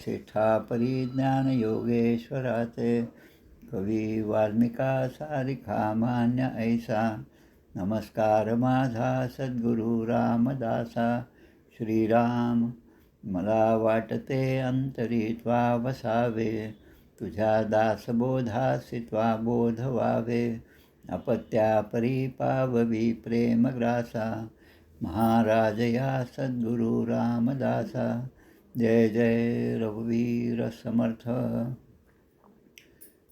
वाग्शिष्ठा परिज्ञानयोगेश्वराचे कवी वाल्मिका सारिखा मान्य ऐसा नमस्कार माझा सद्गुरू रामदासा. श्रीराम मला वाटते अंतरी त्वा वसावे तुझ्या दासबोधासी त्वा बोध व्हावे. अपत्या परिपाववी प्रेमग्रासा महाराज या सद्गुरू रामदासा. जय जय रघुवीर समर्थ.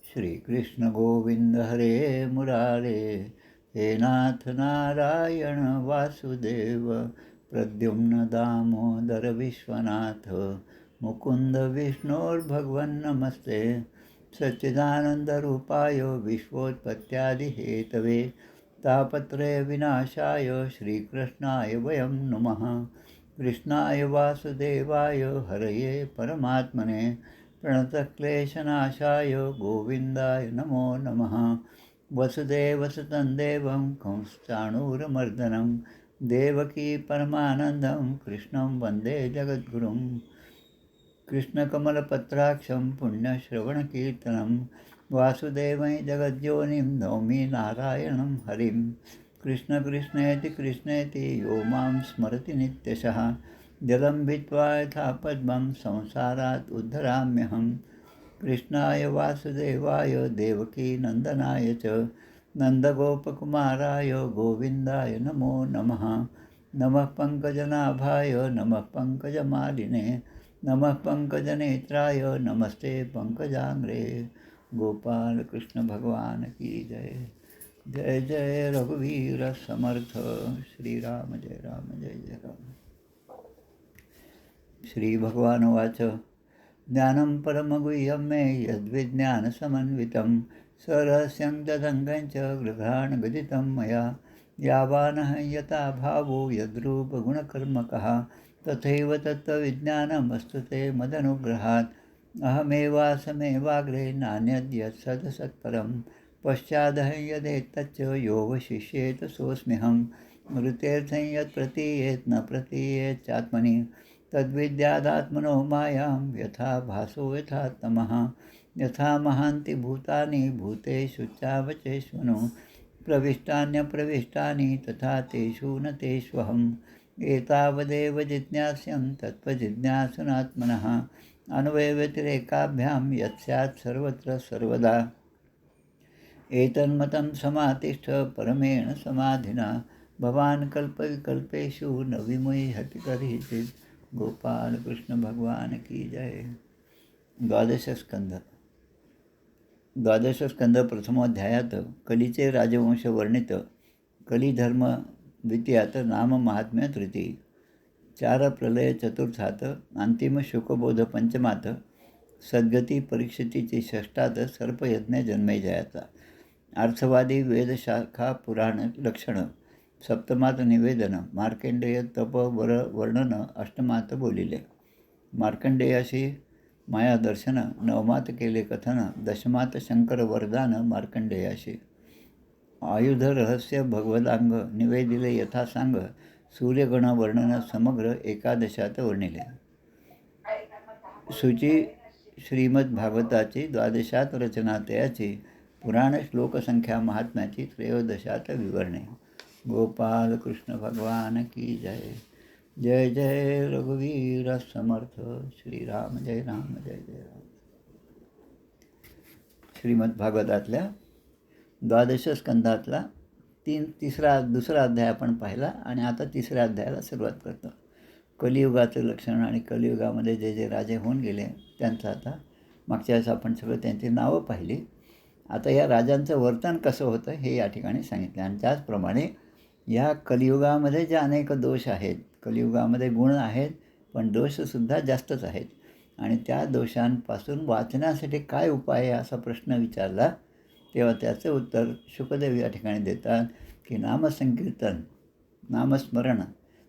श्री कृष्ण गोविंद हरे मुरारे हे नाथ नारायण वासुदेव. प्रद्युम्न दामोदर विश्वनाथ मुकुंद विष्णोर्भगवन् नमस्ते. सच्चिदानन्दरूपाय विश्वोत्पत्त्यादिहेतवे तापत्रय विनाशाय श्रीकृष्णाय वयं नमः. कृष्णाय वासुदेवाय हरये परमात्मने प्रणतक्लेशनाशाय गोविन्दाय नमो नमः. वसुदेवसुतं देवं कंसचाणूरमर्दनं देवकी परमानन्दं कृष्णं वन्दे जगद्गुरुं. कृष्णकमलपत्राक्षं पुण्यश्रवणकीर्तनं वासुदेवं जगद्योनिं नौमि नारायणं हरिं. कृष्ण कृष्णेति कृष्णेति यो मां स्मरति नित्यशः जलं भित्त्वा यथा पद्मं संसारात् उद्धराम्यहं. कृष्णाय वासुदेवाय देवकीनन्दनाय च नन्दगोपकुमाराय गोविन्दाय नमो नमः. नमः पङ्कजनाभाय नमः पङ्कजमालिने नमः पङ्कजनेत्राय नमस्ते पङ्कजाङ्ग्रे. गोपाल कृष्ण भगवान की जय. जय जय रघुवीर समर्थ. श्रीराम जय राम जय जय राम. श्री भगवानुवाच ज्ञानं परमगुह्यं मे यद्विज्ञानसमन्वितं सरहस्यं तदङ्गं च गृहाणगदितं मया. यावानहं यथा भावो यद्रूपगुणकर्मकः तथैव तत्त्वविज्ञानमस्तु ते मदनुग्रहात्. अहमेवासमेवाग्रे नान्यद्यत्सदसत्परं पश्चादहं यदेतच्च योगशिष्येत सोऽस्म्यहं. मृतेऽर्थं यत् प्रतीयेत् न प्रतीयेत् चात्मनि तद्विद्यादात्मनो मायां यथा भासो यथा तमः. यथा महान्ति भूतानि भूतेषु चावचेष्वनु प्रविष्टान्यप्रविष्टानि तथा तेषु न तेष्वहम्. एतावदेव जिज्ञास्यं तत्त्वजिज्ञासुनात्मनः अन्वयव्यतिरेकाभ्यां यत् स्यात् सर्वत्र सर्वदा. एतन्मतं समातिष्ठ परमेण समाधिना भवान् कल्पविकल्पेषु न विमुह्यति कदाचित्. गोपाल कृष्ण भगवान की जय. द्वादशस्कंद प्रथमोध्यायात कलीचे राजवंश वर्णित. कलीधर्म द्वितीयात नाम महात्म्य तृतीय. चार प्रलय चतुर्थात. अंतिम शुकबोध पंचमात. सद्गती परीक्षितीची षष्ठात. सर्पयज्ञ जन्मेजयाचा. अर्थवादी वेदशाखा पुराण लक्षण सप्तमात निवेदन. मार्कंडेय तप वर वर्णन अष्टमात बोलिले. मार्कंडेयाशी माया दर्शन नवमात केले कथन. दशमात शंकर वरदान मार्कंडेयाशी. आयुध रहस्य भगवदांग निवेदिले यथा सांग. सूर्यगण वर्णन समग्र एकादशात वर्णिले. सूची श्रीमद्भागवताची द्वादशात रचना तयाची. पुराण श्लोकसंख्या महात्म्याची त्रयोदशात विवरणे. गोपाल कृष्ण भगवान की जय. जय जय रघुवीर समर्थ. श्रीराम जय राम जय जय राम. श्रीमद्भागवतातल्या द्वादश स्कंदातला दुसरा अध्याय आपण पाहिला आणि आता तिसऱ्या अध्यायाला सुरुवात करतो. कलियुगाचं लक्षण आणि कलियुगामध्ये जे जे राजे होऊन गेले त्यांचं आता मागच्या वेळेस आपण सगळं त्यांची नावं पाहिली. आता या राजांचं वर्तन कसं होतं हे या ठिकाणी सांगितलं. आणि त्याचप्रमाणे या कलियुगामध्ये जे अनेक दोष आहेत, कलियुगामध्ये गुण आहेत पण दोषसुद्धा जास्तच आहेत. आणि त्या दोषांपासून वाचण्यासाठी काय उपाय आहे असा प्रश्न विचारला तेव्हा त्याचं उत्तर शुकदेव या ठिकाणी देतात की नामसंकीर्तन, नामस्मरण,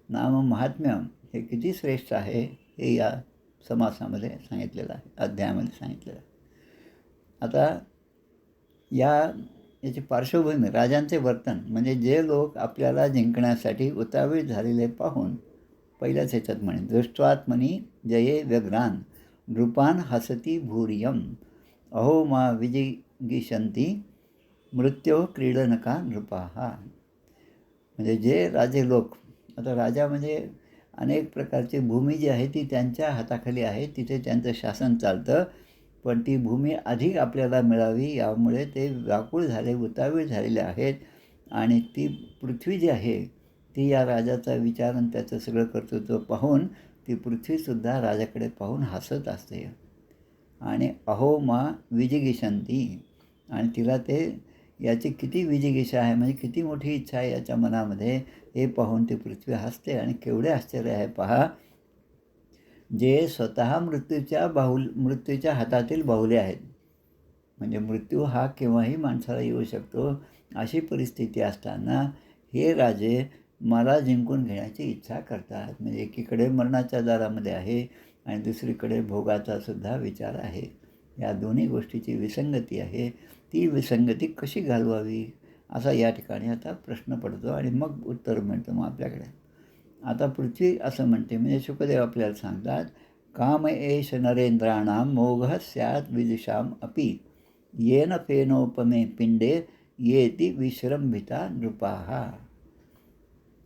नाममहात्म्य हे किती श्रेष्ठ आहे हे या समासामध्ये सांगितलेलं आहे, अध्यायामध्ये सांगितलेलं आहे. आता याची पार्श्वभूमी राजांचे वर्तन म्हणजे जे लोक आपल्याला जिंकण्यासाठी उतावीळ झालेले पाहून पहिल्याच ह्याच्यात म्हणे दृष्ट्वात्मनी जये व्यग्रान नृपान हसती भूरियम अहो मा विजिगिषन्ति मृत्यो क्रीडनका नृपाहा. म्हणजे जे राजे लोक, आता राजा म्हणजे अनेक प्रकारची भूमी जी आहे ती त्यांच्या हाताखाली आहे, तिथे त्यांचं शासन चालतं. पण ती भूमी अधिक आपल्याला मिळावी यामुळे ते व्याकुळ झाले, उतावीळ झालेले आहेत. आणि ती पृथ्वी जी आहे ती या राजाचा विचार आणि त्याचं सगळं कर्तृत्व पाहून ती पृथ्वीसुद्धा राजाकडे पाहून हसत असते. आणि अहो मा विजिगिषन्ति, आणि तिला ते याची किती विजिगिषा आहे, म्हणजे किती मोठी इच्छा आहे याच्या मनामध्ये, हे पाहून ती पृथ्वी हसते. आणि केवढे आश्चर्य आहे पहा, जे स्वतः मृत्यूच्या हातातील बाहुले आहेत. म्हणजे मृत्यू हा केव्हाही माणसाला येऊ शकतो, अशी परिस्थिती असताना हे राजे मला जिंकून घेण्याची इच्छा करतात. म्हणजे एकीकडे मरणाच्या दारामध्ये आहे आणि दुसरीकडे भोगाचा सुद्धा विचार आहे. या दोन्ही गोष्टीची विसंगती आहे. ती विसंगती कशी घालवावी असा या ठिकाणी आता प्रश्न पडतो आणि मग उत्तर मिळतं मग आपल्याकडे. आता पृथ्वी असं म्हणते, म्हणजे शुकदेव आपल्याला सांगतात, काम एष नरेंद्राणाम मोघ स्यात् विदुषाम अपि येन फेनोपमे पिंडे येती विश्रंभिता नृपाहा.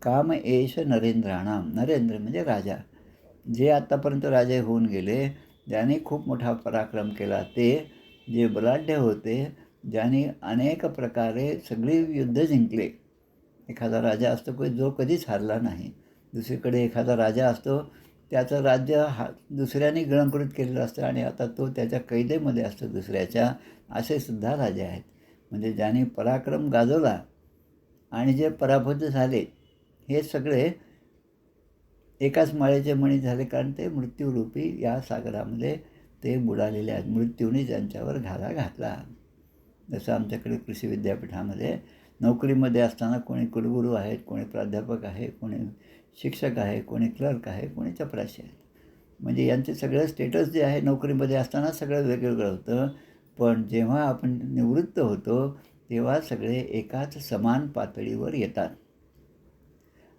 काम एष नरेंद्राणाम, नरेंद्र म्हणजे राजा, जे आत्तापर्यंत राजे होऊन गेले, ज्यांनी खूप मोठा पराक्रम केला, ते जे बलाढ्य होते, ज्यांनी अनेक प्रकारे सगळी युद्ध जिंकले. एखादा राजा असतो जो कधीच हारला नाही. दुसरीकडे एखादा राजा असतो, त्याचं राज्य दुसऱ्याने गिळंकृत केलेलं असतं आणि आता तो त्याच्या कैदेमध्ये असतो दुसऱ्याच्या. असे सुद्धा राजे आहेत. म्हणजे ज्यांनी पराक्रम गाजवला आणि जे पराभूत झाले, हे सगळे एकाच माळेचे मणी झाले, कारण ते मृत्यूरूपी या सागरामध्ये ते बुडालेले आहेत. मृत्यूने त्यांच्यावर घाला घातला. जसं आमच्याकडे कृषी विद्यापीठामध्ये नोकरीमध्ये असताना कोणी कुलगुरू आहेत, कोणी प्राध्यापक आहे, कोणी शिक्षक आहे, कोणी क्लर्क आहे, कोणी चपराशी आहे. म्हणजे यांचे सगळं स्टेटस जे आहे नोकरीमध्ये असताना सगळं वेगवेगळं होतं. पण जेव्हा आपण निवृत्त होतो तेव्हा सगळे एकाच समान पातळीवर येतात.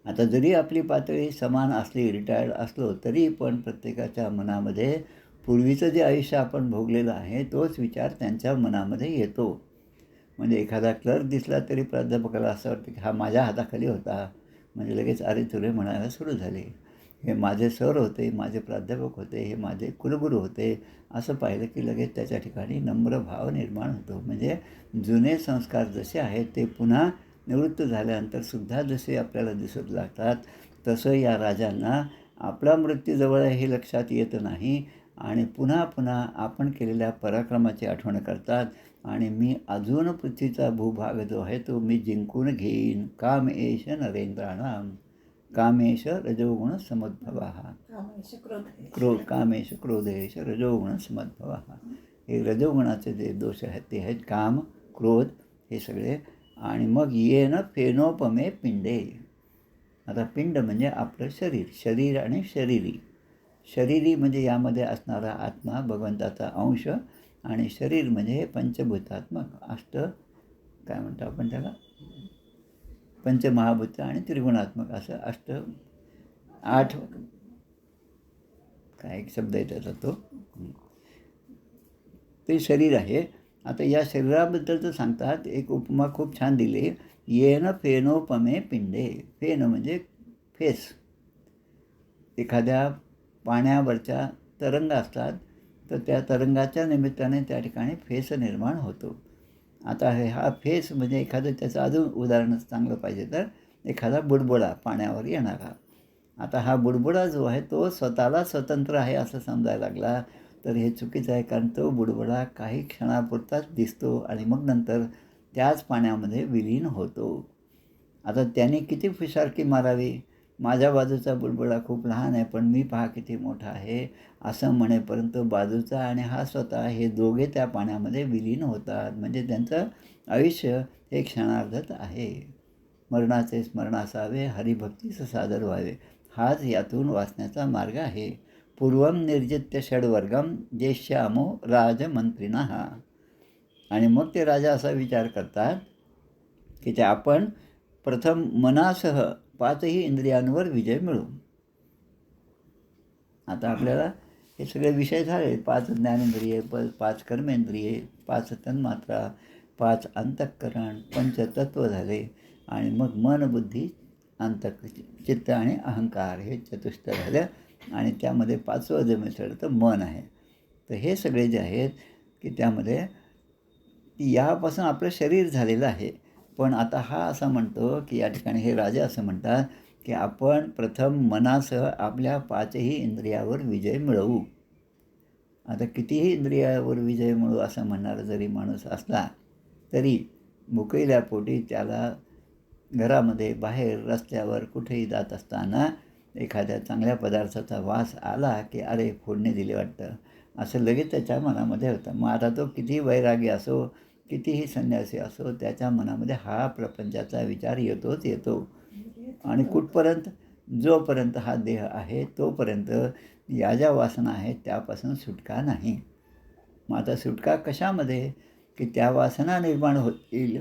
आता जरी आपली पातळी समान असली, रिटायर्ड असलो, तरी पण प्रत्येकाच्या मनामध्ये पूर्वीचं जे आयुष्य आपण भोगलेलं आहे तोच विचार त्यांच्या मनामध्ये येतो. म्हणजे एखादा क्लर्क दिसला तरी प्राध्यापकाला असं वाटतं की हा माझ्या हाताखाली होता. म्हणजे लगेच अरे तुरे म्हणायला सुरू झाले. हे माझे सर होते, माझे प्राध्यापक होते, हे माझे कुलगुरू होते. असं पाहिलं की लगेच त्याच्या ठिकाणी नम्र भाव निर्माण होतो. म्हणजे जुने संस्कार जसे आहेत ते पुन्हा निवृत्त झाल्यानंतरसुद्धा जसे आपल्याला दिसत लागतात, तसं या राजांना आपला मृत्यू जवळ हे लक्षात येत नाही आणि पुन्हा पुन्हा आपण केलेल्या पराक्रमाची आठवण करतात. आणि मी अजून पृथ्वीचा भूभाग जो आहे तो मी जिंकून घेईन. कामेश नरेंद्राणाम, कामेश रजोगुण समुद्भवा, कामेश क्रोधेश रजोगुण समुद्भवा. हे रजोगुणाचे जे दोष आहेत ते आहेत काम, क्रोध, हे सगळे. आणि मग येन फेनोपमे पिंडे. आता पिंड म्हणजे आपलं शरीर आणि शरीरी म्हणजे यामध्ये असणारा आत्मा, भगवंताचा अंश. आणि शरीर म्हणजे हे पंचभूतात्मक, काय म्हणतो आपण त्याला, पंचमहाभूत आणि त्रिगुणात्मक असं 8 काय एक शब्द आहे त्याचा, ते शरीर आहे. आता या शरीराबद्दल तर सांगतात, एक उपमा खूप छान दिली, येन फेनोपमे पिंडे. फेन म्हणजे फेस. एखाद्या पाण्यावरच्या तरंग असतात, तर त्या तरंगाच्या निमित्ताने त्या ठिकाणी फेस निर्माण होतो. आता हा फेस म्हणजे एखादं, त्याचं अजून उदाहरण चांगलं पाहिजे तर एखादा बुडबुडा पाण्यावर येणारा. आता हा बुडबुडा जो आहे तो स्वतःला स्वतंत्र आहे असं समजायला लागला तर हे चुकीचं आहे. कारण तो बुडबुडा काही क्षणापुरताच दिसतो आणि मग नंतर त्याच पाण्यामध्ये विलीन होतो. आता त्याने किती फुशारकी मारावी, माझ्या बाजूचा बुडबुडा खूप लहान आहे पण मी पहा किती मोठा आहे असं म्हणेपर्यंत बाजूचा आणि हा स्वतः हे दोघे त्या पाण्यामध्ये विलीन होतात. म्हणजे त्यांचं आयुष्य हे क्षणार्धत आहे. मरणाचे स्मरण असावे, हरिभक्तीस सादर व्हावे, हाच यातून वाचण्याचा मार्ग आहे. पूर्वम निर्जित्य षड्वर्गम जेष्यामो राजमंत्रिणः. आणि मग ते राजा असा विचार करतात की ते आपण प्रथम मनासह 5ही इंद्रियांवर विजय मिळू. आता आपल्याला हे सगळे विषय झाले. 5 ज्ञानेंद्रिये, 5 कर्मेंद्रिये, 5 तन्मात्रा, 5 अंतःकरण, पंचतत्व झाले आणि मग मन, बुद्धी, चित्त आणि अहंकार हे चतुष्ट झालं आणि त्यामध्ये 5वं जे मिसळलं तर मन आहे. तर हे सगळे जे आहेत की त्यामध्ये यापासून आपलं शरीर झालेलं आहे. पण आता हा असा म्हणतो की या ठिकाणी हे राजा असं म्हणतात की आपण प्रथम मनासह आपल्या 5ही इंद्रियावर विजय मिळवू. आता कितीही इंद्रियावर विजय मिळवू असं म्हणणारा जरी माणूस असला तरी मुकलेल्या पोटी त्याला घरामध्ये, बाहेर, रस्त्यावर कुठेही जात असताना एखाद्या चांगल्या पदार्थाचा वास आला की अरे फोडणी दिली वाटतं, असं लगेच त्याच्या मनामध्ये होतं. मग आता तो कितीही वैरागी असो, कितीही संन्यासी असो, त्याच्या मनामध्ये हा प्रपंचाचा विचार येतोच येतो. आणि कुठपर्यंत? जोपर्यंत हा देह आहे तोपर्यंत या ज्या वासना आहेत त्यापासून सुटका नाही. मग आता सुटका कशामध्ये? की त्या वासना निर्माण होतील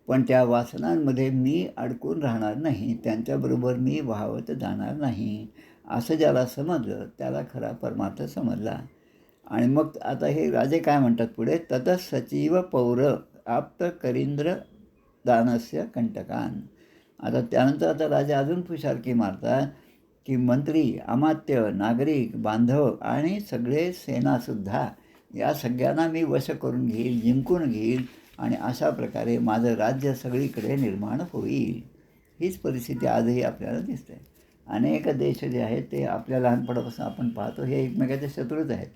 पण त्या वासनांमध्ये मी अडकून राहणार नाही, त्यांच्याबरोबर मी वाहवत जाणार नाही, असं ज्याला समजलं त्याला खरा परमार्थ समजला. आणि मग आता हे राजे काय म्हणतात पुढे? ततः सचिव पौर आप्त करींद्र दानस्य कंटकान. आता त्यानंतर आता राजा अजून फुशारकी मारतात की मंत्री, अमात्य, नागरिक, बांधव आणि सगळे सेनासुद्धा या सगळ्यांना मी वश करून घेईल, जिंकून घेईल आणि अशा प्रकारे माझं राज्य सगळीकडे निर्माण होईल. हीच परिस्थिती आजही आपल्याला दिसते. अनेक देश जे आहेत ते आपल्या लहानपणापासून आपण पाहतो हे एकमेकाचे शत्रूच आहेत.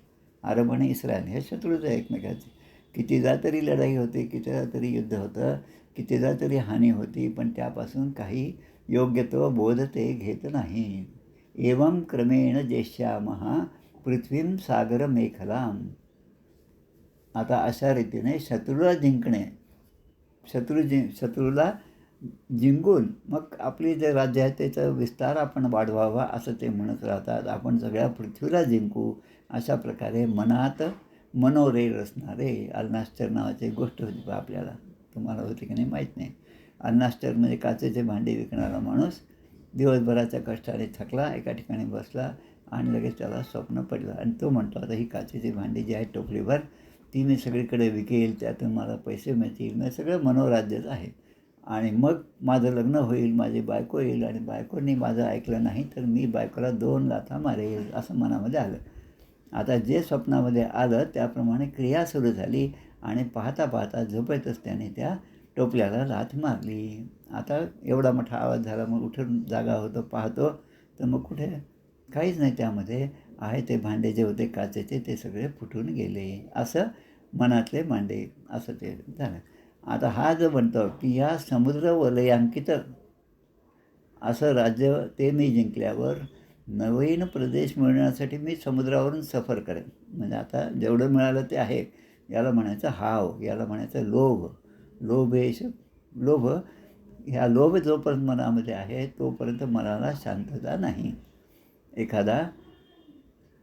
अरब आणि इस्रायल हे शत्रूच आहे एकमेकाचे. कितीदा तरी लढाई होते, कितीदा तरी युद्ध होतं, कितीदा तरी हानी होती, पण त्यापासून काही योग्यत्व बोध ते घेत नाही. एवं क्रमेण जेष्यामः पृथ्वीं सागर मेखलाम. आता अशा रीतीने शत्रूला जिंकणे, शत्रूला जिंकून मग आपली जे राज्य आहे त्याचा विस्तार आपण वाढवावा असं ते म्हणत राहतात. आपण सगळ्या पृथ्वीला जिंकू अशा प्रकारे मनात मनोरे रचणारे. अर्नास्टर नावाची गोष्ट होती आपल्याला, तुम्हाला होती की नाही माहीत नाही. अर्नास्टर म्हणजे काचेचे भांडे विकणारा माणूस. दिवसभराच्या कष्टाने थकला, एका ठिकाणी बसला आणि लगेच त्याला स्वप्न पडलं आणि तो म्हणतो आता ही काचेची भांडी जी आहेत टोपलीभर ती मी सगळीकडे विकेल, त्यातून मला पैसे मिळतील, म्हणजे सगळं मनोराज्यच आहे. आणि मग माझं लग्न होईल, माझी बायको येईल आणि बायकोनी माझं ऐकलं नाही तर मी बायकोला 2 लाथा मारेल असं मनामध्ये आलं. आता जे स्वप्नामध्ये आलं त्याप्रमाणे क्रिया सुरू झाली आणि पाहता पाहता झोपेतच त्याने त्या टोपल्याला लाथ मारली. आता एवढा मोठा आवाज झाला, मग उठून जागा होतो, पाहतो तर मग कुठे काहीच नाही. त्यामध्ये आहे ते भांडे जे होते काचेचे ते सगळे फुटून गेले. असं मनातले मांडे असं ते झालं. आता हा जो म्हणतो की या समुद्र वलयांकित असं राज्य ते मी जिंकल्यावर नवीन प्रदेश मिळण्यासाठी मी समुद्रावरून सफर करेन. म्हणजे आता जेवढं मिळालं ते आहे. याला म्हणायचं हाव, याला म्हणायचं लोभ. लोभ ह्या लोभ जोपर्यंत मनामध्ये आहे तोपर्यंत मनाला शांतता नाही. एखादा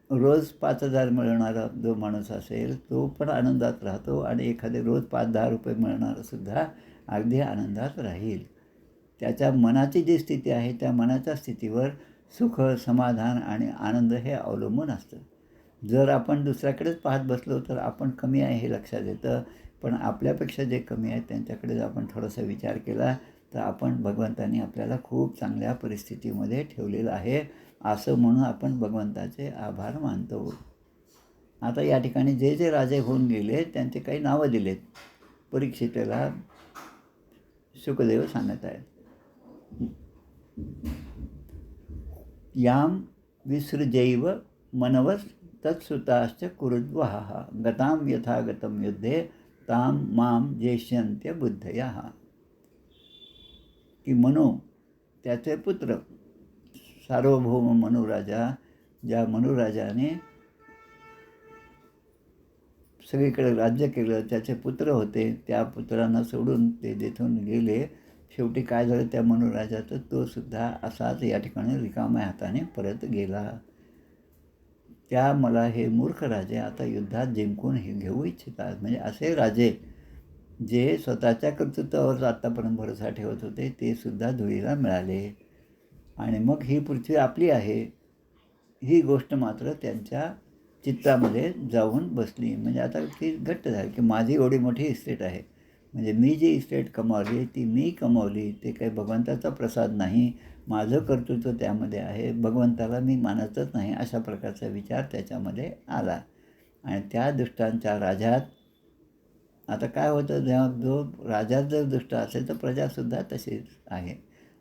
रोज 5,000 मिळवणारा जो माणूस असेल तो पण आनंदात राहतो आणि एखादे रोज 5-10 रुपये मिळणारंसुद्धा अगदी आनंदात राहील. त्याच्या मनाची जी स्थिती आहे त्या मनाच्या स्थितीवर सुख, समाधान आणि आनंद हे अवलंबून असतं. जर आपण दुसऱ्याकडेच पाहत बसलो तर आपण कमी आहे हे लक्षात येतं. पण आपल्यापेक्षा जे कमी आहेत त्यांच्याकडे जर आपण थोडासा विचार केला तर आपण भगवंतांनी आपल्याला खूप चांगल्या परिस्थितीमध्ये ठेवलेलं आहे असं म्हणून आपण भगवंताचे आभार मानतो. आता या ठिकाणी जे जे राजे होऊन गेले त्यांचे काही नावं दिलेत. परीक्षितेला शुकदेव सांगत आहेत. याम विसृजैव मनवस् तत्सुताश्च कुरुद्वः गतां यथा गतं युद्धे ताम माम जेष्यन्त्य बुद्धयः. की मनो त्याचे पुत्र सार्वभौम मनुराजा, ज्या मनुराजाने सगळीकडे राज्य केलं, त्याचे पुत्र होते, त्या पुत्रांना सोडून ते जिथून गेले शेवटी काय झालं त्या मनुराजाचं, तो सुद्धा असाच या ठिकाणी रिकाम्या हाताने परत गेला. त्या मला हे मूर्ख राजे आता युद्धात जिंकून हे घेऊ इच्छितात. म्हणजे असे राजे जे स्वतःच्या कर्तृत्वावर आत्तापर्यंत भरोसा ठेवत होते ते सुद्धा धुळीला मिळाले. आणि मग ही पृथ्वी आपली आहे ही गोष्ट मात्र त्यांच्या चित्तामध्ये जाऊन बसली. म्हणजे आता ती घट्ट झाली की माझी एवढी मोठी इस्टेट आहे, म्हणजे मी जी इस्टेट कमावली ती मी कमावली, ते काही भगवंताचा प्रसाद नाही, माझं कर्तृत्व त्यामध्ये आहे, भगवंताला मी मानतच नाही, अशा प्रकारचा विचार त्याच्यामध्ये आला. आणि त्या दुष्टांच्या राज्यात आता काय होतं, जेव्हा जो राजा जर दुष्ट असेल तर प्रजासुद्धा तशीच आहे.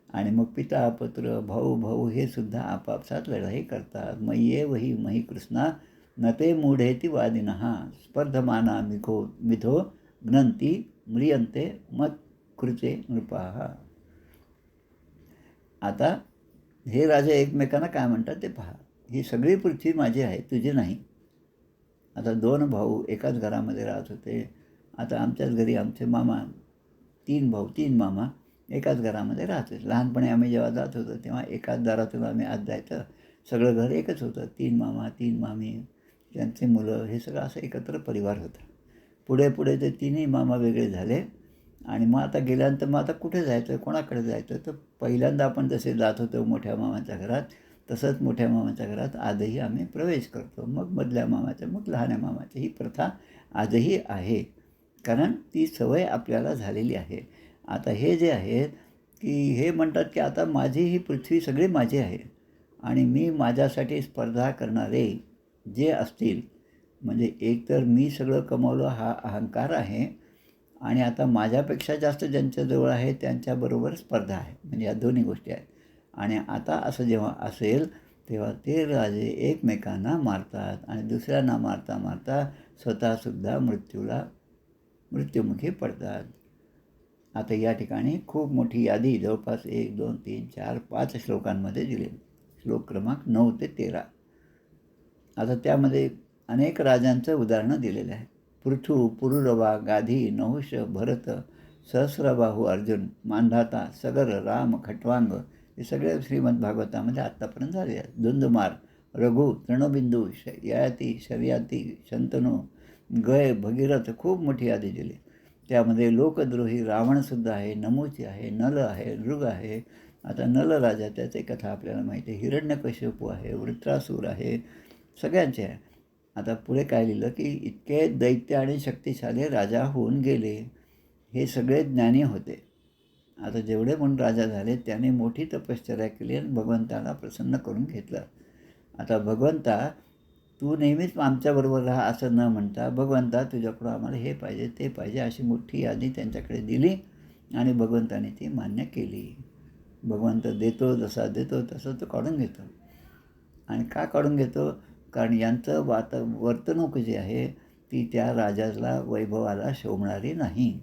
आणि मग पिता पुत्र भाऊ भाऊ हे सुद्धा आपापसात लढाई करतात. मय्ये वही मही कृष्णा न ते मूढेती वादिनः स्पर्धमाना मिथो घ्नन्ति म्रियन्ते मत कृते नृपाः. आता हे राजे एकमेकांना काय म्हणतात ते पहा. ही सगळी पृथ्वी माझी आहे, तुझी नाही. आता 2 भाऊ एकाच घरामध्ये राहत होते. आता आमच्याच घरी आमचे मामा, 3 भाऊ 3 मामा एकाच घरामध्ये राहत होते. लहानपणी आम्ही जेव्हा जात होतो तेव्हा एकाच दारातून आम्ही आत जायचं. सगळं घर एकच होतं. 3 मामा 3 मामी, त्यांचे मुलं, हे सगळं असं एकत्र परिवार होता. पुढे पुढे ते 3ही मामा वेगळे झाले. आणि मग आता गेल्यानंतर मग आता कुठे जायचं, कोणाकडे जायचं, तर पहिल्यांदा आपण जसे जात होतो मोठ्या मामाच्या घरात, तसंच मोठ्या मामाच्या घरात आजही आम्ही प्रवेश करतो. मग मधल्या मामाच्या, मग लहान्या मामाच्या. ही प्रथा आजही आहे, कारण ती सवय आपल्याला झालेली आहे. आता हे जे आहेत की हे म्हणतात की आता माझी ही पृथ्वी सगळी माझी आहे आणि मी माझ्यासाठी स्पर्धा करणारे जे असतील, म्हणजे एकतर मी सगळं कमावलं हा अहंकार आहे, आणि आता माझ्यापेक्षा जास्त ज्यांच्याजवळ आहे त्यांच्याबरोबर स्पर्धा आहे, म्हणजे या दोन्ही गोष्टी आहेत. आणि आता असं जेव्हा असेल तेव्हा ते राजे एकमेकांना मारतात आणि दुसऱ्यांना मारता मारता स्वतःसुद्धा मृत्युमुखी पडतात. आता या ठिकाणी खूप मोठी यादी जवळपास 1 2 3 4 5 श्लोकांमध्ये दिली. श्लोक क्रमांक 9 ते 13. आता त्यामध्ये अनेक राजांचं उदाहरणं दिलेलं आहे. पृथू, पुरुरवा, गाधी, नहुष, भरत, सहस्रबाहू अर्जुन, मांधाता, सगर, राम, खट्वांग, हे सगळे श्रीमद भागवतामध्ये आत्तापर्यंत झाले आहेत. धुंदुमार, रघु, तृणबिंदू, ययाती, शर्याती, शंतनू, गय, भगीरथ, खूप मोठी यादी दिली. त्यामध्ये लोकद्रोही रावणसुद्धा आहे, नमुची आहे, नल आहे, नृग आहे. आता नल राजा, त्याची कथा आपल्याला माहिती आहे. हिरण्यकशिपू आहे, वृत्रासूर आहे, सगळ्यांचे आहे. आता पुढे काय लिहिलं की इतके दैत्य आणि शक्तिशाली राजा होऊन गेले. हे सगळे ज्ञानी होते. आता जेवढे म्हणून राजा झाले त्याने मोठी तपश्चर्या केली आणि भगवंताला प्रसन्न करून घेतलं. आता भगवंता तू नेहमीच आमच्याबरोबर राहा असं न म्हणता, भगवंता तुझ्याकडून आम्हाला हे पाहिजे ते पाहिजे अशी मोठी यादी त्यांच्याकडे दिली आणि भगवंताने ती मान्य केली. भगवंत देतो, जसा देतो तसं तो काढून घेतो. आणि का काढून घेतो, कारण यांचं वर्तणूक जी आहे ती त्या राजाला, वैभवाला शोभणारी नाही.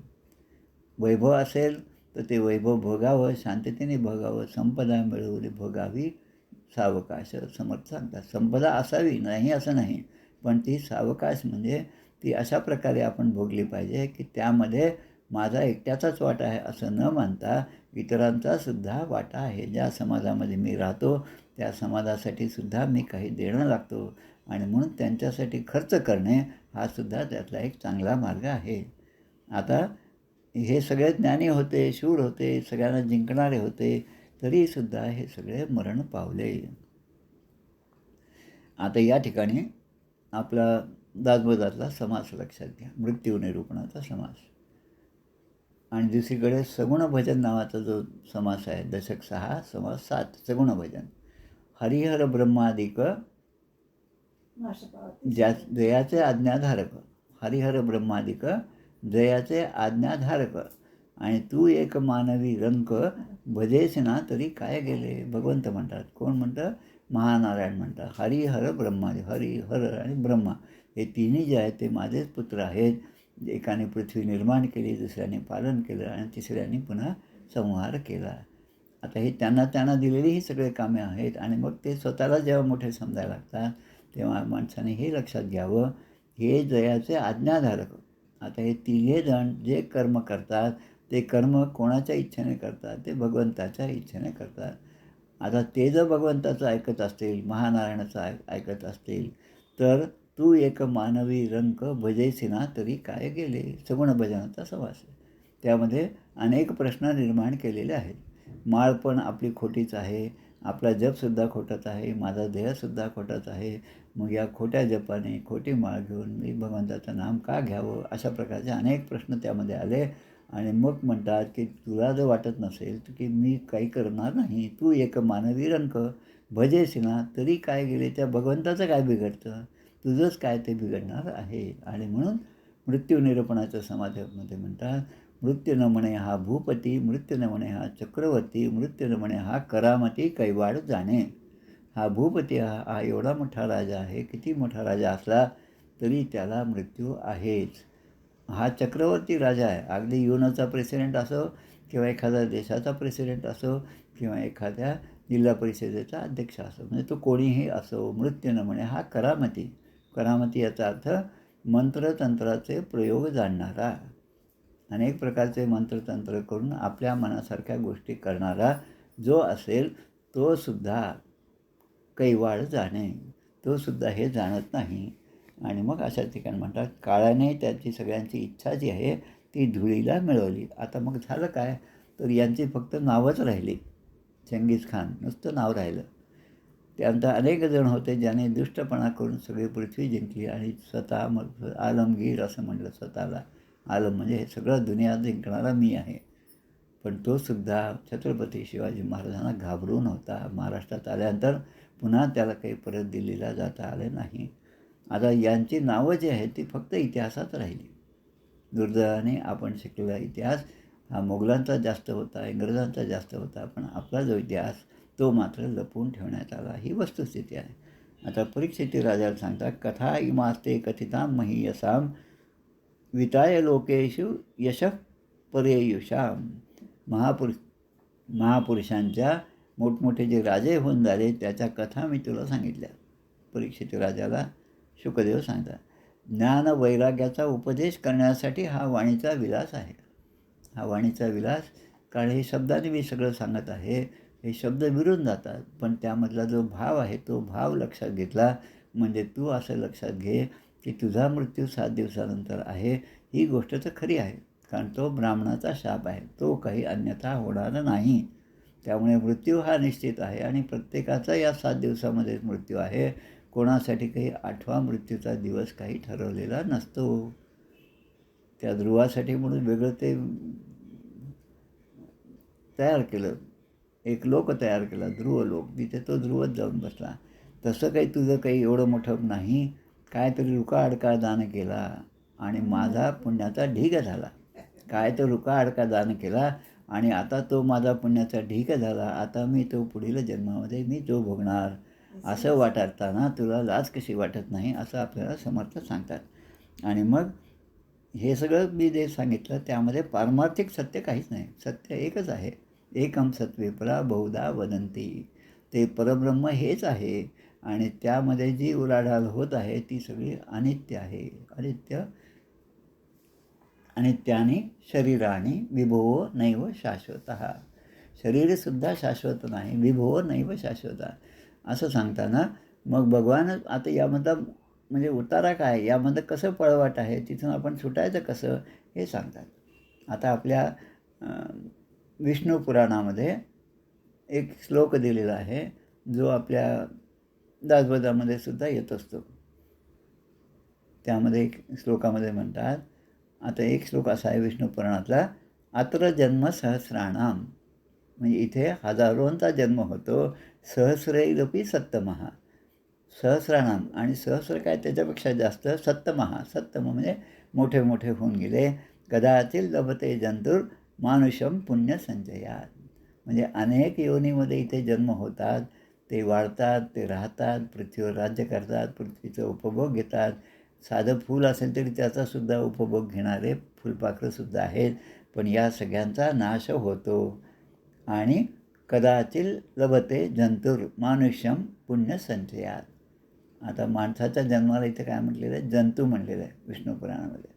वैभव असेल तर ते वैभव भोगावं, शांततेने भोगावं, संपदा मिळवली भोगावी सावकाश, समर्थ सांगतात. संपदा असावी नाही असं नाही, पण ती सावकाश म्हणजे ती अशा प्रकारे आपण भोगली पाहिजे की त्यामध्ये माझा एकट्याचाच वाटा आहे असं न मानता इतरांचा सुद्धा वाटा आहे. ज्या समाजामध्ये मी राहतो त्या समाजासाठी सुद्धा मी काही देणं लागतो आणि म्हणून त्यांच्यासाठी खर्च करणे हा सुद्धा त्यातला एक चांगला मार्ग आहे. आता हे सगळे ज्ञानी होते, शूर होते, सगळ्यांना जिंकणारे होते, तरीसुद्धा हे सगळे मरण पावले. आता या ठिकाणी आपला दासबोधातला समास लक्षात घ्या, मृत्यू निरूपणाचा समास. आणि दुसरीकडे सगुण भजन नावाचा जो समास आहे, दशक 6 समास 7, सगुण भजन. हरिहर ब्रह्मादिक जयाचे आज्ञाधारक, हरिहर ब्रह्मादिक जयाचे आज्ञाधारक, आणि तू एक मानवी रंक भजेस ना तरी काय गेले. भगवंत म्हणतात. कोण म्हणतं? महानारायण म्हणतात. हरिहर ब्रह्मादि, हरिहर आणि ब्रह्मा हे तिन्ही जे आहेत ते माझेच पुत्र आहेत. एकाने पृथ्वी निर्माण केली, दुसऱ्याने पालन केलं आणि तिसऱ्याने पुन्हा संहार केला. आता हे त्यांना दिलेली ही सगळे कामे आहेत. आणि मग ते स्वतःला जेव्हा मोठे समजायला लागतात तेव्हा माणसाने हे लक्षात घ्यावं, हे जयाचे आज्ञाधारक. आता हे तिघे जण जे कर्म करतात ते कर्म कोणाच्या इच्छेने करतात? ते भगवंताच्या इच्छेने करतात. आता ते जर भगवंताचं ऐकत असतील, महानारायणाचं ऐकत असतील, तर तू एक मानवी रंक भजेसिना तरी काय गेले, सगुण भजनाचा समास आहे. त्यामध्ये अनेक प्रश्न निर्माण केलेले आहेत. माळ पण आपली खोटीच आहे, आपला जपसुद्धा खोटाच आहे, माझा देहसुद्धा खोटाच आहे. मग या खोट्या जपाने खोटी माळ घेऊन मी भगवंताचं नाम का घ्यावं? अशा प्रकारचे अनेक प्रश्न त्यामध्ये आले. आणि मग म्हणतात की तुला जर वाटत नसेल तर की मी काही करणार नाही, तू एक मानवी रंक भजेसिना तरी काय गेले, त्या भगवंताचं काय बिघडतं, तुझंच काय ते बिघडणार आहे. आणि म्हणून मृत्यूनिरूपणाच्या समाजामध्ये म्हणतात, मृत्यू न म्हणे हा भूपती, मृत्यू न म्हणे हा चक्रवर्ती, मृत्यू न म्हणे हा करामती कैवाड जाणे. हा भूपती हा एवढा मोठा राजा आहे, किती मोठा राजा असला तरी त्याला मृत्यू आहेच. हा चक्रवर्ती राजा आहे, अगदी युनोचा प्रेसिडेंट असो किंवा एखाद्या देशाचा प्रेसिडेंट असो किंवा एखाद्या जिल्हा परिषदेचा अध्यक्ष असो, म्हणजे तो कोणीही असो. मृत्यू न म्हणे हा करामती, करामती याचा अर्थ मंत्रतंत्राचे प्रयोग जाणणारा, अनेक प्रकारचे मंत्रतंत्र करून आपल्या मनासारख्या गोष्टी करणारा जो असेल तो सुद्धा कैवाड जाणे, तो सुद्धा हे जाणत नाही. आणि मग अशा ठिकाणी म्हणतात, काळाने त्याची सगळ्यांची इच्छा जी आहे ती धुळीला मिळवली. आता मग झालं काय, तर यांची फक्त नावच राहिली. चंगीज खान नुसतं नाव राहिलं. त्यानंतर अनेक जण होते ज्याने दुष्टपणा करून सगळी पृथ्वी जिंकली आणि स्वतः मग आलमगीर असं म्हटलं स्वतःला. आलम म्हणजे हे सगळं दुनिया जिंकणारा मी आहे. पण तो सुद्धा छत्रपती शिवाजी महाराजांना घाबरून होता. महाराष्ट्रात आल्यानंतर पुन्हा त्याला काही परत दिल्लीला जाता आले नाही. आता यांची नावं जी आहेत ती फक्त इतिहासात राहिली. दुर्दैवाने आपण शिकलेला इतिहास हा मोगलांचा जास्त होता, इंग्रजांचा जास्त होता, पण आपला जो इतिहास तो मात्र लपवून ठेवण्यात आला. ही वस्तुस्थिती आहे. आता परीक्षित राजाला सांगतात, कथा इमास्ते कथितां महीयसां विताय लोकेषु यशः परेयुषाम. महापुरुषांच्या मोठमोठे जे राजे होऊन झाले त्याच्या कथा मी तुला सांगितल्या. परीक्षित राजाला शुकदेव सांगतात, ज्ञान वैराग्याचा उपदेश करण्यासाठी हा वाणीचा विलास आहे. हा वाणीचा विलास, कारण हे शब्दाने मी सगळं सांगत आहे, हे शब्द विरून जातात, पण त्यामधला जो भाव आहे तो भाव लक्षात घेतला म्हणजे तू असं लक्षात घे की तुझा मृत्यू 7 दिवसानंतर आहे. ही गोष्ट तर खरी आहे, कारण तो ब्राह्मणाचा शाप आहे, तो काही अन्यथा होणार नाही. त्यामुळे मृत्यू हा निश्चित आहे आणि प्रत्येकाचा या 7 दिवसामध्ये मृत्यू आहे. कोणासाठी काही 8वा मृत्यूचा दिवस काही ठरवलेला नसतो. त्या ध्रुवासाठी म्हणून वेगळं ते तयार केलं, एक लोक तयार केला, ध्रुव लोक, तिथे तो ध्रुवच जाऊन बसला. तसं काही तुझं काही एवढं मोठं नाही. कायतरी रुका अडका दान केला आणि माझा पुण्याचा ढीग झाला. काय तो रुका अडका दान केला आणि आता तो माझा पुण्याचा ढीग झाला. आता मी तो पुढील जन्मामध्ये मी तो भोगणार. असं वाटताना तुला लाज कशी वाटत नाही, असं आपल्याला समर्थ सांगतात. आणि मग हे सगळं मी जे सांगितलं त्यामध्ये पारमार्थिक सत्य काहीच नाही. सत्य एकच आहे. एकम सत्विपरा बहुधा वदंती. ते परब्रह्म हेच आहे आणि त्यामध्ये जी उलाढाल होत आहे ती सगळी अनित्य आहे. अनित्य आणि त्याने शरीराने विभो नैव शाश्वतः. शरीरसुद्धा शाश्वत नाही, विभो नैव शाश्वत असं सांगताना मग भगवान आता यामधला म्हणजे उतारा काय, यामध्ये कसं पळवाट आहे, तिथून आपण सुटायचं कसं हे सांगतात. आता आपल्या विष्णू पुराणामध्ये एक श्लोक दिलेला आहे जो आपल्या दासबोधामध्ये सुद्धा येत असतो. त्यामध्ये एक श्लोकामध्ये म्हणतात, आता एक श्लोक असा आहे विष्णू पुराणातला, अत्र जन्म सहस्राणाम, म्हणजे इथे हजारोंचा जन्म होतो, सहस्रैरपी सत्तमहा, सहस्राणाम आणि सहस्र काय त्याच्यापेक्षा जास्त, सत्तमहा, सत्तम म्हणजे मोठे मोठे होऊन गेले, कदाचित लभते जंतुर मानुषम पुण्य संचयात. म्हणजे अनेक योनीमध्ये इथे जन्म होतात, ते वाढतात, ते राहतात, पृथ्वीवर राज्य करतात, पृथ्वीचा उपभोग घेतात. साधं फूल असेल तरी त्याचासुद्धा उपभोग घेणारे फुलपाखरंसुद्धा आहेत. पण या सगळ्यांचा नाश होतो आणि कदाचित लभते जंतुर मानुष्यम पुण्य संचयात. आता माणसाच्या जन्माला इथे काय म्हटलेलं आहे, जंतू म्हणलेलं आहे विष्णू पुराणामध्ये.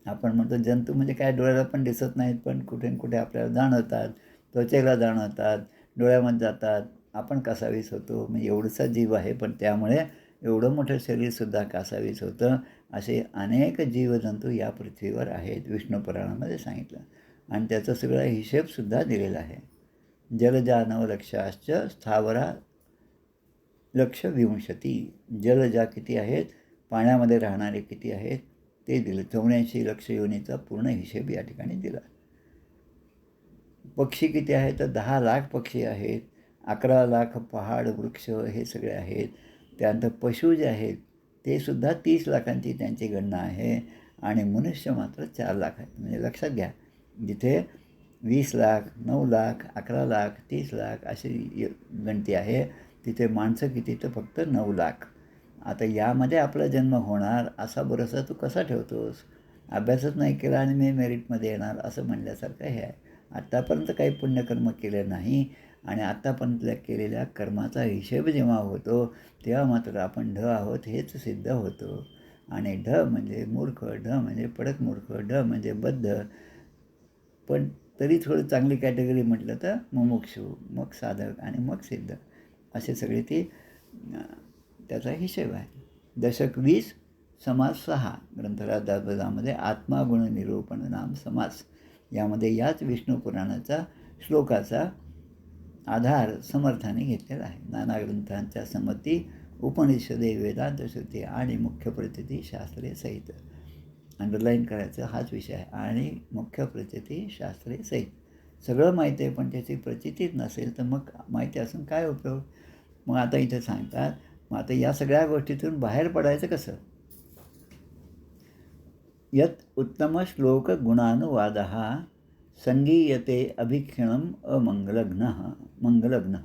आपण म्हणतो जंतू म्हणजे काय, डोळ्याला पण दिसत नाहीत पण कुठे कुठे आपल्याला जाणवतात, त्वचेला जाणवतात, डोळ्यामध्ये जातात, आपण कासावीस होतो. म्हणजे एवढंसा जीव आहे पण त्यामुळे एवढं मोठं शरीरसुद्धा कासावीस होतं. असे अनेक जीवजंतू या पृथ्वीवर आहेत, विष्णू पुराणामध्ये सांगितलं आणि त्याचा सगळा हिशेबसुद्धा दिलेला आहे. जलजा नवलक्षाश्च स्थावरा लक्ष विंशती. जलजा किती आहेत, पाण्यामध्ये राहणारे किती आहेत ते दिलं. 84 लक्ष योनीचा पूर्ण हिशेब या ठिकाणी दिला. पक्षी किती आहेत तर 10 लाख पक्षी आहेत. 11 लाख पहाड वृक्ष हे सगळे आहेत. त्यानंतर पशु जे आहेत ते सुद्धा 30 लाखांची त्यांची गणना आहे आणि मनुष्य मात्र 4 लाख आहेत. म्हणजे लक्षात घ्या, जिथे 20 लाख, 9 लाख, 11 लाख, 30 लाख अशी गणती आहे, तिथे माणसं किती तर फक्त 9 लाख. आता यामध्ये आपला जन्म होणार असा भरोसा तू कसा ठेवतोस? अभ्यासच नाही केला आणि मी मेरिटमध्ये येणार असं म्हणल्यासारखं हे आहे. आत्तापर्यंत काही पुण्यकर्म केले नाही आणि आत्तापर्यंत केलेल्या कर्माचा हिशेब जेव्हा होतो तेव्हा मात्र आपण ढ आहोत हेच सिद्ध होतं. आणि ढ म्हणजे मूर्ख, ढ म्हणजे पडक मूर्ख, ढ म्हणजे बद्ध. पण तरी थोडं चांगली कॅटेगरी म्हटलं तर मुमुक्षू, मग साधक आणि मग सिद्ध असे सगळे ते त्याचा हिशेब आहे. दशक 20 समास 6 ग्रंथराजामध्ये आत्मागुण निरूपण नाम समास यामध्ये याच विष्णू पुराणाचा श्लोकाचा आधार समर्थाने घेतलेला आहे. नाना ग्रंथांच्या संमती, उपनिषदे, वेदांत श्रुती आणि मुख्य प्रचिती शास्त्रे सहित. अंडरलाईन करायचं हाच विषय आहे. आणि मुख्य प्रचिती शास्त्रे सहित. सगळं माहिती आहे पण त्याची प्रचितीच नसेल तर मग माहिती असून काय उपयोग? मग आता इथे सांगतात, मग आता या सगळ्या गोष्टीतून बाहेर पडायचं कसं? यत उत्तम श्लोक गुणानुवाद संगीयते अभिक्षणम मंगलघ्न.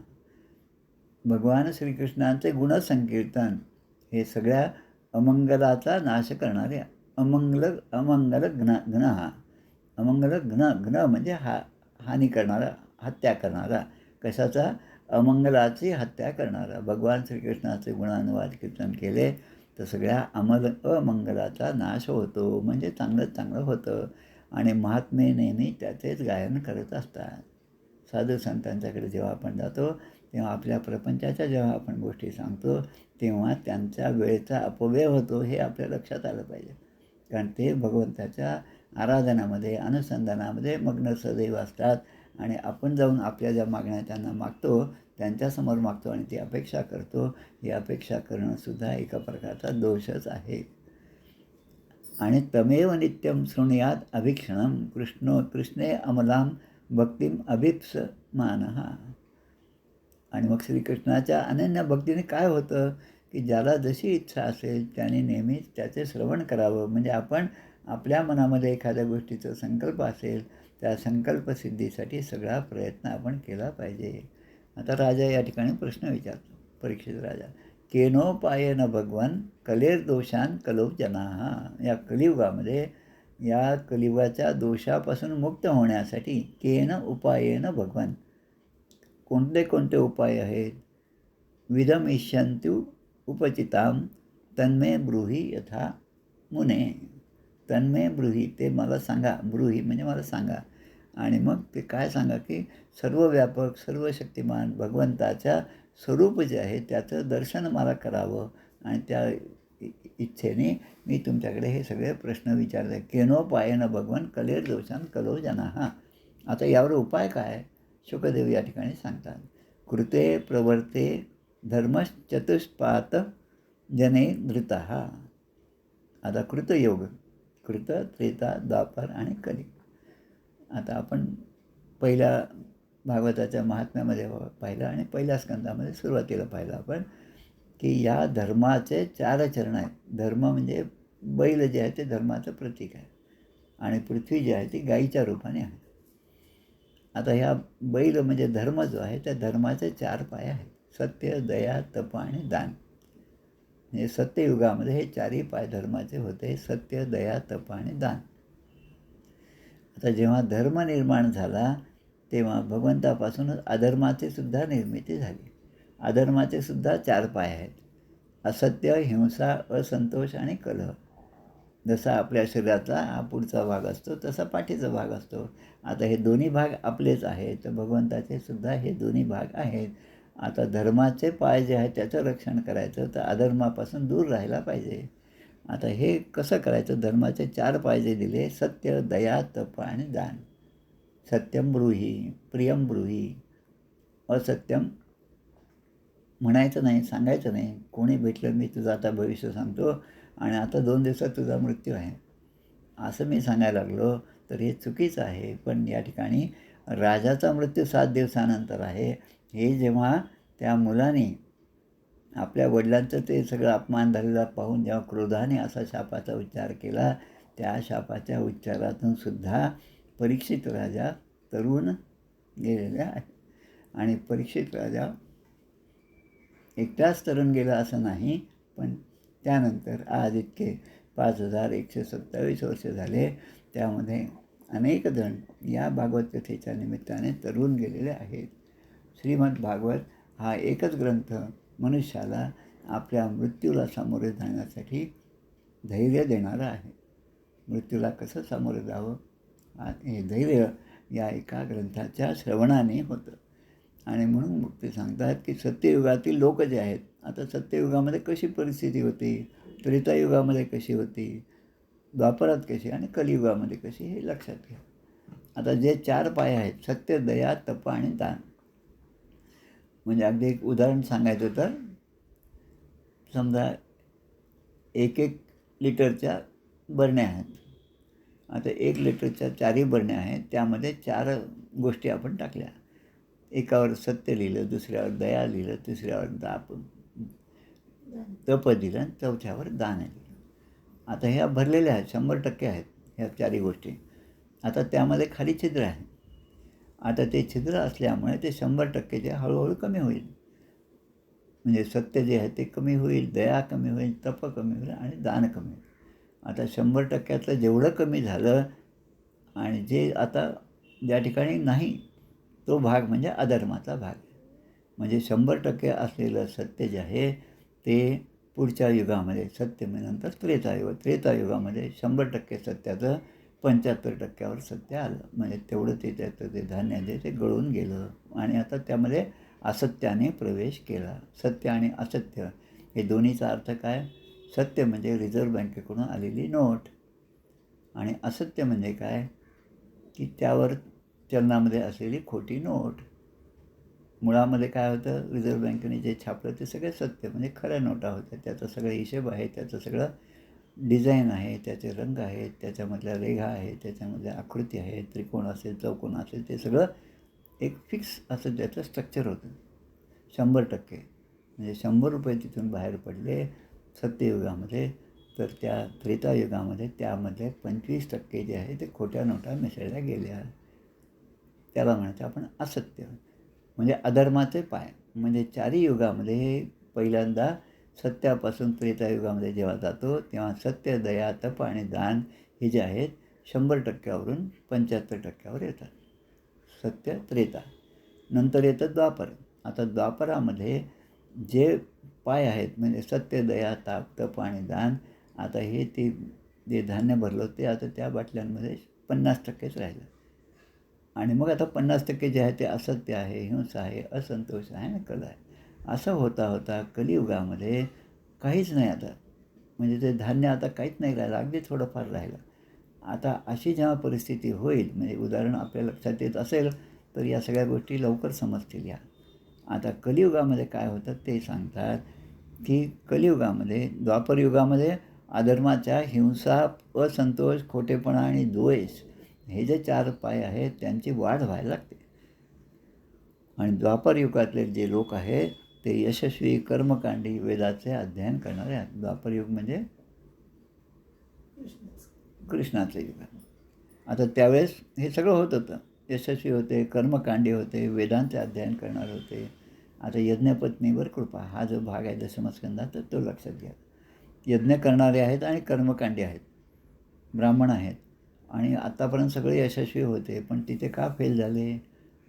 भगवान श्रीकृष्णांचे गुणसंकीर्तन हे सगळ्या अमंगलाचा नाश करणारे घ्न म्हणजे हानी करणारा, हत्या करणारा. कशाचा? अमंगलाची हत्या करणारा. भगवान श्रीकृष्णाचे गुणानुवाद कीर्तन केले तर सगळ्या अमंगलाचा नाश होतो, म्हणजे चांगलं होतं. आणि महात्मे नेहमी त्याचेच गायन करत असतात. साधू संतांच्याकडे जेव्हा आपण जातो तेव्हा आपल्या प्रपंचाच्या जेव्हा आपण गोष्टी सांगतो तेव्हा त्यांच्या वेळेचा अपव्यय होतो हे आपल्या लक्षात आलं पाहिजे. कारण ते भगवंताच्या आराधनामध्ये, अनुसंधानामध्ये मग्न सदैव असतात. आणि आपण जाऊन आपल्या ज्या मागण्या त्यांना मागतो, त्यांच्यासमोर मागतो आणि ती अपेक्षा करतो, ही अपेक्षा करणंसुद्धा एका प्रकारचा दोषच आहे. आणि तमेव नित्यम शृणुयात अभीक्षणम कृष्णे अमलाम भक्तिम अभीप्समानः. आणि मग श्रीकृष्णाच्या अनन्य भक्तीने काय होतं की ज्याला जशी इच्छा असेल त्याने नेहमीच त्याचे श्रवण करावं. म्हणजे आपण आपल्या मनामध्ये एखाद्या गोष्टीचा संकल्प असेल त्या संकल्पसिद्धीसाठी सगळा प्रयत्न आपण केला पाहिजे. आता राजा या ठिकाणी प्रश्न विचारतो, परीक्षित राजा, केनोपायेन भगवान कलेर्दोषान कलो जनाः. या कलियुगामध्ये, या कलियुगाच्या दोषापासून मुक्त होण्यासाठी केन उपायेन भगवान, कोणते उपाय आहेत? विधम इष्यन्तु उपचिताम तन्मे ब्रूहि यथा मुने. तन्मे ब्रूहि, ते मला सांगा. ब्रूहि म्हणजे मला सांगा. आणि मग ते काय सांगा की सर्व व्यापक, सर्व शक्तिमान भगवंताच्या स्वरूप जे आहे त्याचं दर्शन मला करावं. आणि त्या इच्छेने मी तुमच्याकडे हे सगळे प्रश्न विचारले. केनोपायेन भगवान कलेर्दोषान कलो जनाः. आता यावर उपाय काय? शुकदेव या ठिकाणी सांगतात, कृते प्रवर्ते धर्मश्चतुष्पात जने धृतः. आता कृतयोग, कृत, त्रेता, द्वापर आणि कली. आता आपण पहिल्या भागवताच्या महात्म्यामध्ये पाहिलं आणि पहिल्या स्कंदामध्ये सुरुवातीला पाहिलं आपण की या धर्माचे 4 चरण आहेत. धर्म म्हणजे बैल जे आहे ते धर्माचं प्रतीक आहे आणि पृथ्वी जी आहे ती गाईच्या रूपाने आहे. आता ह्या बैल म्हणजे धर्म जो आहे त्या धर्माचे 4 पाय आहेत. सत्य, दया, तप आणि दान. म्हणजे सत्ययुगामध्ये हे 4ही पाय धर्माचे होते, सत्य, दया, तप आणि दान. आता जेव्हा धर्म निर्माण झाला तेव्हा भगवंतापासूनच अधर्माची सुद्धा निर्मिती झाली. अधर्माचे सुद्धा 4 पाय आहेत. असत्य, हिंसा, असंतोष आणि कलह. जसा आपल्या शरीराचा हा पुढचा भाग असतो तसा पाठीचा भाग असतो. आता हे दोन्ही भाग आपलेच आहेत, तर भगवंताचे सुद्धा हे दोन्ही भाग आहेत. आता धर्माचे पाय जे आहेत त्याचं रक्षण करायचं तर अधर्मापासून दूर राहायला पाहिजे. आता हे कसं करायचं? धर्माचे 4 पाय जे दिले, सत्य, दया, तप आणि दान. सत्यम ब्रूहि, प्रियम ब्रूहि, असत्यम म्हणायचं नाही, सांगायचं नाही. कोणी भेटलं मी तुझं आता भविष्य सांगतो आणि आता 2 दिवसात तुझा मृत्यू आहे, असं मी सांगायला लागलो तर हे चुकीचं आहे. पण या ठिकाणी राजाचा मृत्यू 7 दिवसानंतर आहे. हे जेव्हा त्या मुलाने आपल्या वडिलांचं ते सगळं अपमान झालेला पाहून जेव्हा क्रोधाने असा शापाचा उच्चार केला, त्या शापाच्या उच्चारातून सुद्धा परीक्षित राजा तरुण गेलेला आहे. आणि परीक्षित राजा एकटाच तरुण गेला असं नाही, पण त्यानंतर आज इतके 5127 वर्ष झाले, त्यामध्ये अनेक जण या भागवत कथेच्या निमित्ताने तरुण गेलेले आहेत. श्रीमद भागवत हा एकच ग्रंथ मनुष्याला आपल्या मृत्यूला सामोरे जाण्यासाठी धैर्य देणारा आहे. मृत्यूला कसं सामोरं जावं हे धैर्य या एका ग्रंथाच्या श्रवणाने होतं. आणि म्हणून मग ते सांगतात की सत्ययुगातील लोक जे आहेत, आता सत्ययुगामध्ये कशी परिस्थिती होती, त्रेतायुगामध्ये कशी होती, द्वापरात कशी आणि कलियुगामध्ये कशी, हे लक्षात घ्या. आता जे 4 पाय आहेत, सत्य, दया, तप आणि दान. म्हणजे अगदी एक उदाहरण सांगायचं तर समजा 1-1 लिटरच्या बरण्या आहेत. आता 1 लिटरच्या 4ही बरण्या आहेत, त्यामध्ये 4 गोष्टी आपण टाकल्या. एकावर सत्य लिहिलं, दुसऱ्यावर दया लिहिलं, तिसऱ्यावर तप दिलं आणि चौथ्यावर दान लिहिलं. आता ह्या भरलेल्या आहेत, 100% आहेत ह्या 4ही गोष्टी. आता त्यामध्ये खाली छिद्र आहे. आता ते छिद्र असल्यामुळे ते 100%चे हळूहळू कमी होईल. म्हणजे सत्य जे आहे ते कमी होईल, दया कमी होईल, तप कमी होईल आणि दान कमी होईल. आता 100%तलं जेवढं कमी झालं आणि जे आता ज्या ठिकाणी नाही, तो भाग म्हणजे अधर्माचा भाग. म्हणजे 100% असलेलं सत्य जे आहे ते पुढच्या युगामध्ये सत्य नंतर त्रेतायुग, त्रेतायुगामध्ये 100% सत्याचं 75%वर सत्य आलं. म्हणजे तेवढं ते त्याचं ते धान्य जे ते गळून गेलं आणि आता त्यामध्ये असत्याने प्रवेश केला. सत्य आणि असत्य हे दोन्हीचा अर्थ काय? सत्य म्हणजे रिझर्व्ह बँकेकडून आलेली नोट आणि असत्य म्हणजे काय की त्यावर चलनामध्ये असलेली खोटी नोट. मुळामध्ये काय होतं, रिझर्व्ह बँकेने जे छापलं ते सगळे सत्य म्हणजे खऱ्या नोटा होत्या. त्याचा सगळं हिशेब आहे, त्याचं सगळं डिझाईन आहे, त्याचे रंग आहेत, त्याच्यामधल्या रेघा आहेत, त्याच्यामधल्या आकृती आहेत, त्रिकोण असेल, चौकोन असेल, ते सगळं एक फिक्स असं त्याचं स्ट्रक्चर होतं. 100% म्हणजे 100 रुपये तिथून बाहेर पडले सत्ययुगामध्ये, तर त्या त्रेतायुगामध्ये त्यामध्ये 25% जे आहे ते खोट्या नोटा मिसळल्या गेल्या. त्याला म्हणायचं आपण असत्य म्हणजे अधर्माचे पाय. म्हणजे 4ही युगामध्ये पहिल्यांदा सत्यापासून त्रेतायुगामध्ये जेव्हा जातो तेव्हा सत्य, दया, तप आणि दान हे जे आहेत 100%वरून 75%वर येतात. सत्य, त्रेता. नंतर येतं द्वापर. आता द्वापरामध्ये जे पाय आहेत म्हणजे सत्य, दया, तप आणि दान, आता हे ते जे धान्य भरलं ते आता त्या बाटल्यांमध्ये 50%च राहिलं. आणि मग आता 50% जे आहे ते असत्य आहे, हिंसा आहे, असंतोष आहे आणि कल आहे. असं होता होता कलियुगामध्ये काहीच नाही आता. म्हणजे ते धान्य आता काहीच नाही राहिलं, अगदी थोडंफार राहिलं. आता अशी जेव्हा परिस्थिती होईल, म्हणजे उदाहरण आपल्या लक्षात येत असेल तर या सगळ्या गोष्टी लवकर समजतील. या आता कलियुगामध्ये काय होतं ते सांगतात की कलियुगामध्ये, द्वापरयुगामध्ये अधर्माच्या हिंसा, असंतोष, खोटेपणा आणि द्वेष हे जे 4 पाय आहेत त्यांची वाढ व्हायला लागते. आणि द्वापर युगातले जे लोक आहेत ते यशस्वी कर्मकांडी वेदाचे अध्ययन करणारे आहेत. द्वापर युग म्हणजे कृष्णाचं युग. आता त्यावेळेस हे सगळं होत होतं. यशस्वी होते, कर्मकांडी होते, वेदांचे अध्ययन करणारे होते. आता यज्ञपत्नीवर कृपा हा जो भाग आहे दशमस्कंदात तो लक्षात घ्या. यज्ञ करणारे आहेत आणि कर्मकांडी आहेत, ब्राह्मण आहेत आणि आत्तापर्यंत सगळे यशस्वी होते. पण तिथे का फेल झाले?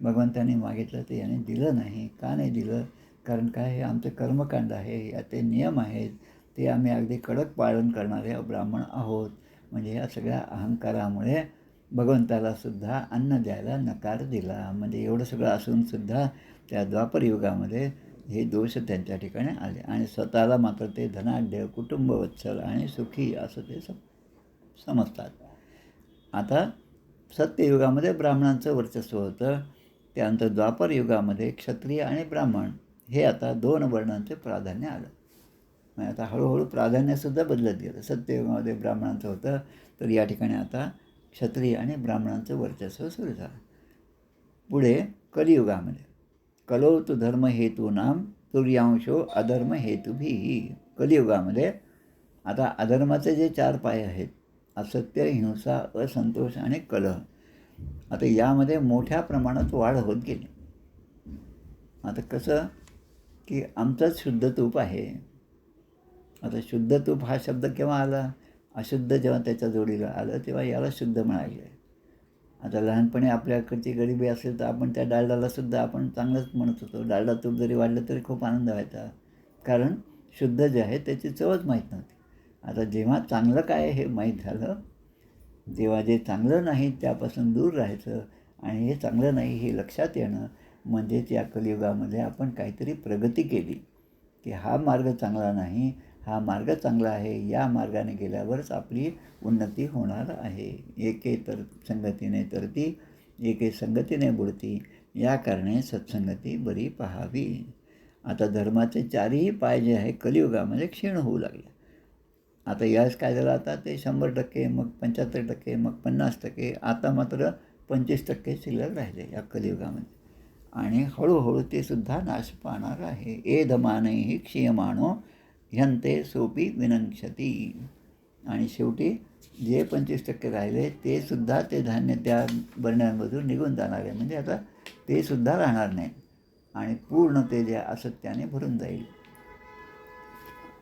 भगवंतांनी मागितलं ते याने दिलं नाही. का नाही दिलं? कारण काय, हे आमचं कर्मकांड आहे, याचे नियम आहेत, ते आम्ही अगदी कडक पालन करणारे ब्राह्मण आहोत. म्हणजे या सगळ्या अहंकारामुळे भगवंताला सुद्धा अन्न द्यायला नकार दिला. म्हणजे एवढं सगळं असूनसुद्धा त्या द्वापरयुगामध्ये हे दोष त्यांच्या ठिकाणी आले आणि स्वतःला मात्र ते धनाढ्य, कुटुंबवत्सल आणि सुखी असं ते समजतात. आता सत्ययुगामध्ये ब्राह्मणांचं वर्चस्व होतं त्यानंतर द्वापर युगामध्ये क्षत्रिय आणि ब्राह्मण हे आता 2 वर्णांचे प्राधान्य आलं. म्हणजे आता हळूहळू प्राधान्यसुद्धा बदलत गेलं. सत्ययुगामध्ये ब्राह्मणांचं होतं, तर या ठिकाणी आता क्षत्रिय आणि ब्राह्मणांचं वर्चस्व सुरू झालं. पुढे कलियुगामध्ये कलो तु धर्म हेतूनाम तुर्यांशो अधर्म हेतुभी. कलियुगामध्ये आता अधर्माचे जे 4 पाय आहेत, असत्य, हिंसा, असंतोष आणि कलह, आता यामध्ये मोठ्या प्रमाणात वाढ होत गेली. आता कसं की आमचंच शुद्ध तूप आहे. आता शुद्ध तूप हा शब्द केव्हा आला? अशुद्ध जेव्हा त्याच्या जोडीला आलं तेव्हा याला शुद्ध म्हणाले. आता लहानपणी आपल्याकडची गरिबी असेल तर आपण त्या डालडालासुद्धा आपण चांगलंच म्हणत होतो. डालडा तूप जरी वाढलं तरी खूप आनंद व्हायचा, कारण शुद्ध जे आहे त्याची चवच माहीत नव्हती. आता जेव्हा चांगलं काय हे माहीत झालं, तेव्हा जे चांगलं नाही त्यापासून दूर राहायचं आणि हे चांगलं नाही हे लक्षात येणं, म्हणजेच या कलियुगामध्ये आपण काहीतरी प्रगती केली की हा मार्ग चांगला नाही, हा मार्ग चांगला आहे, या मार्गाने गेल्यावरच आपली उन्नती होणार आहे. एके तर संगतीने तरती, एके संगतीने बुडती, या कारणे सत्संगती बरी पाहावी. आता धर्माचे 4ही पाय जे आहे कलियुगामध्ये क्षीण होऊ लागले. आता यास काय झालं, आता ते 100%, मग 75%, मग 50%, आता मात्र 25% शिल्लक राहिले या कलियुगामध्ये. आणि हळूहळू ते सुद्धा नाश पाहणार आहे. एधमानैः क्षीयमाणो ह्यन्ते सोपी विनंक्षती. आणि शेवटी जे 25% राहिले ते सुद्धा ते धान्य त्या बरण्यांमधून निघून जाणार आहे. म्हणजे आता ते सुद्धा राहणार नाही आणि पूर्ण ते जे असत्याने भरून जाईल.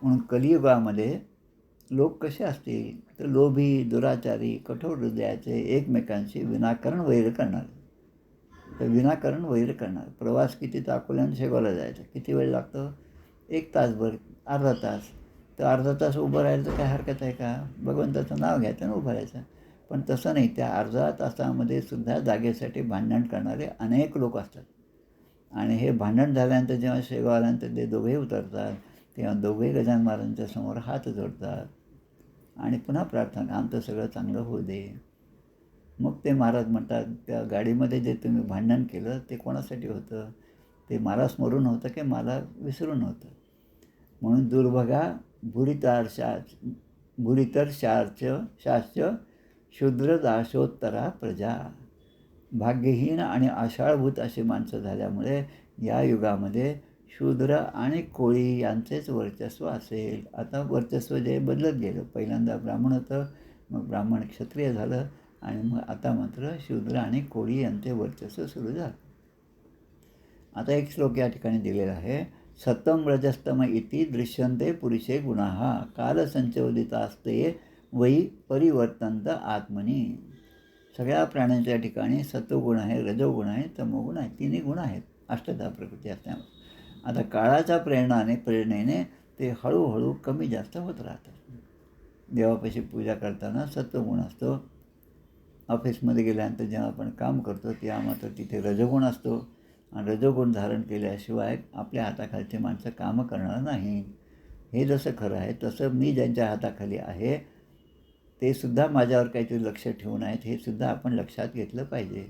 म्हणून कलियुगामध्ये लोक कसे असतील तर लोभी, दुराचारी, कठोर हृदयाचे, एकमेकांशी विनाकारण वैर करणार. तर विनाकारण वैर करणार. प्रवास किती अकोल्यानं शेगावला जायचं, किती वेळ लागतो? 1 तासभर, अर्धा तास. तर अर्धा तास उभं राहायला तर काय हरकत आहे का? भगवंताचं नाव घ्यायचं आणि उभं राहायचं. पण तसं नाही. त्या अर्धा तासामध्ये सुद्धा जागेसाठी भांडण करणारे अनेक लोक असतात. आणि हे भांडण झाल्यानंतर जेव्हा शेगाव आल्यानंतर ते दोघेही उतरतात, तेव्हा दोघेही गजानन महाराजांच्या समोर हात जोडतात आणि पुन्हा प्रार्थना, आमचं सगळं चांगलं होऊ दे. मग ते महाराज म्हणतात, त्या गाडीमध्ये जे तुम्ही भांडण केलं ते कोणासाठी होतं? ते मला स्मरून होतं की मला विसरून होतं? म्हणून दुर्भगा भुरितर शाश्च शूद्र दाशोत्तरा प्रजा. भाग्यहीन आणि आषाढभूत अशी माणसं झाल्यामुळे या युगामध्ये शूद्र आणि कोळी यांचेच वर्चस्व असेल. आता वर्चस्व जे बदलत गेलं, पहिल्यांदा ब्राह्मण होतं, मग ब्राह्मण क्षत्रिय झालं आणि मग आता मात्र शूद्र आणि कोळी यांचे वर्चस्व सुरू झालं. आता एक श्लोक या ठिकाणी दिलेला आहे. सतम रजस्तम इति दृश्यन्ते पुरुषे गुणाः कालसंचोदितास्ते वै परिवर्तन्त आत्मनी. सगळ्या प्राण्यांच्या ठिकाणी सत्वगुण आहे, रजोगुण आहे, तमोगुण आहे. 3ही गुण आहेत अष्टधा प्रकृती असल्यामुळे. आता काळाच्या प्रेरणेने ते हळूहळू कमी जास्त होत राहतात. देवापाशी पूजा करताना सत्वगुण असतो. ऑफिसमध्ये गेल्यानंतर जेव्हा आपण काम करतो तेव्हा मात्र तिथे रजोगुण असतो आणि रजोगुण धारण केल्याशिवाय आपल्या हाताखालची माणसं कामं करणार नाही. हे जसं खरं आहे तसं मी ज्यांच्या हाताखाली आहे ते सुद्धा माझ्यावर काहीतरी लक्ष ठेवून आहेत, हे सुद्धा आपण लक्षात घेतलं पाहिजे.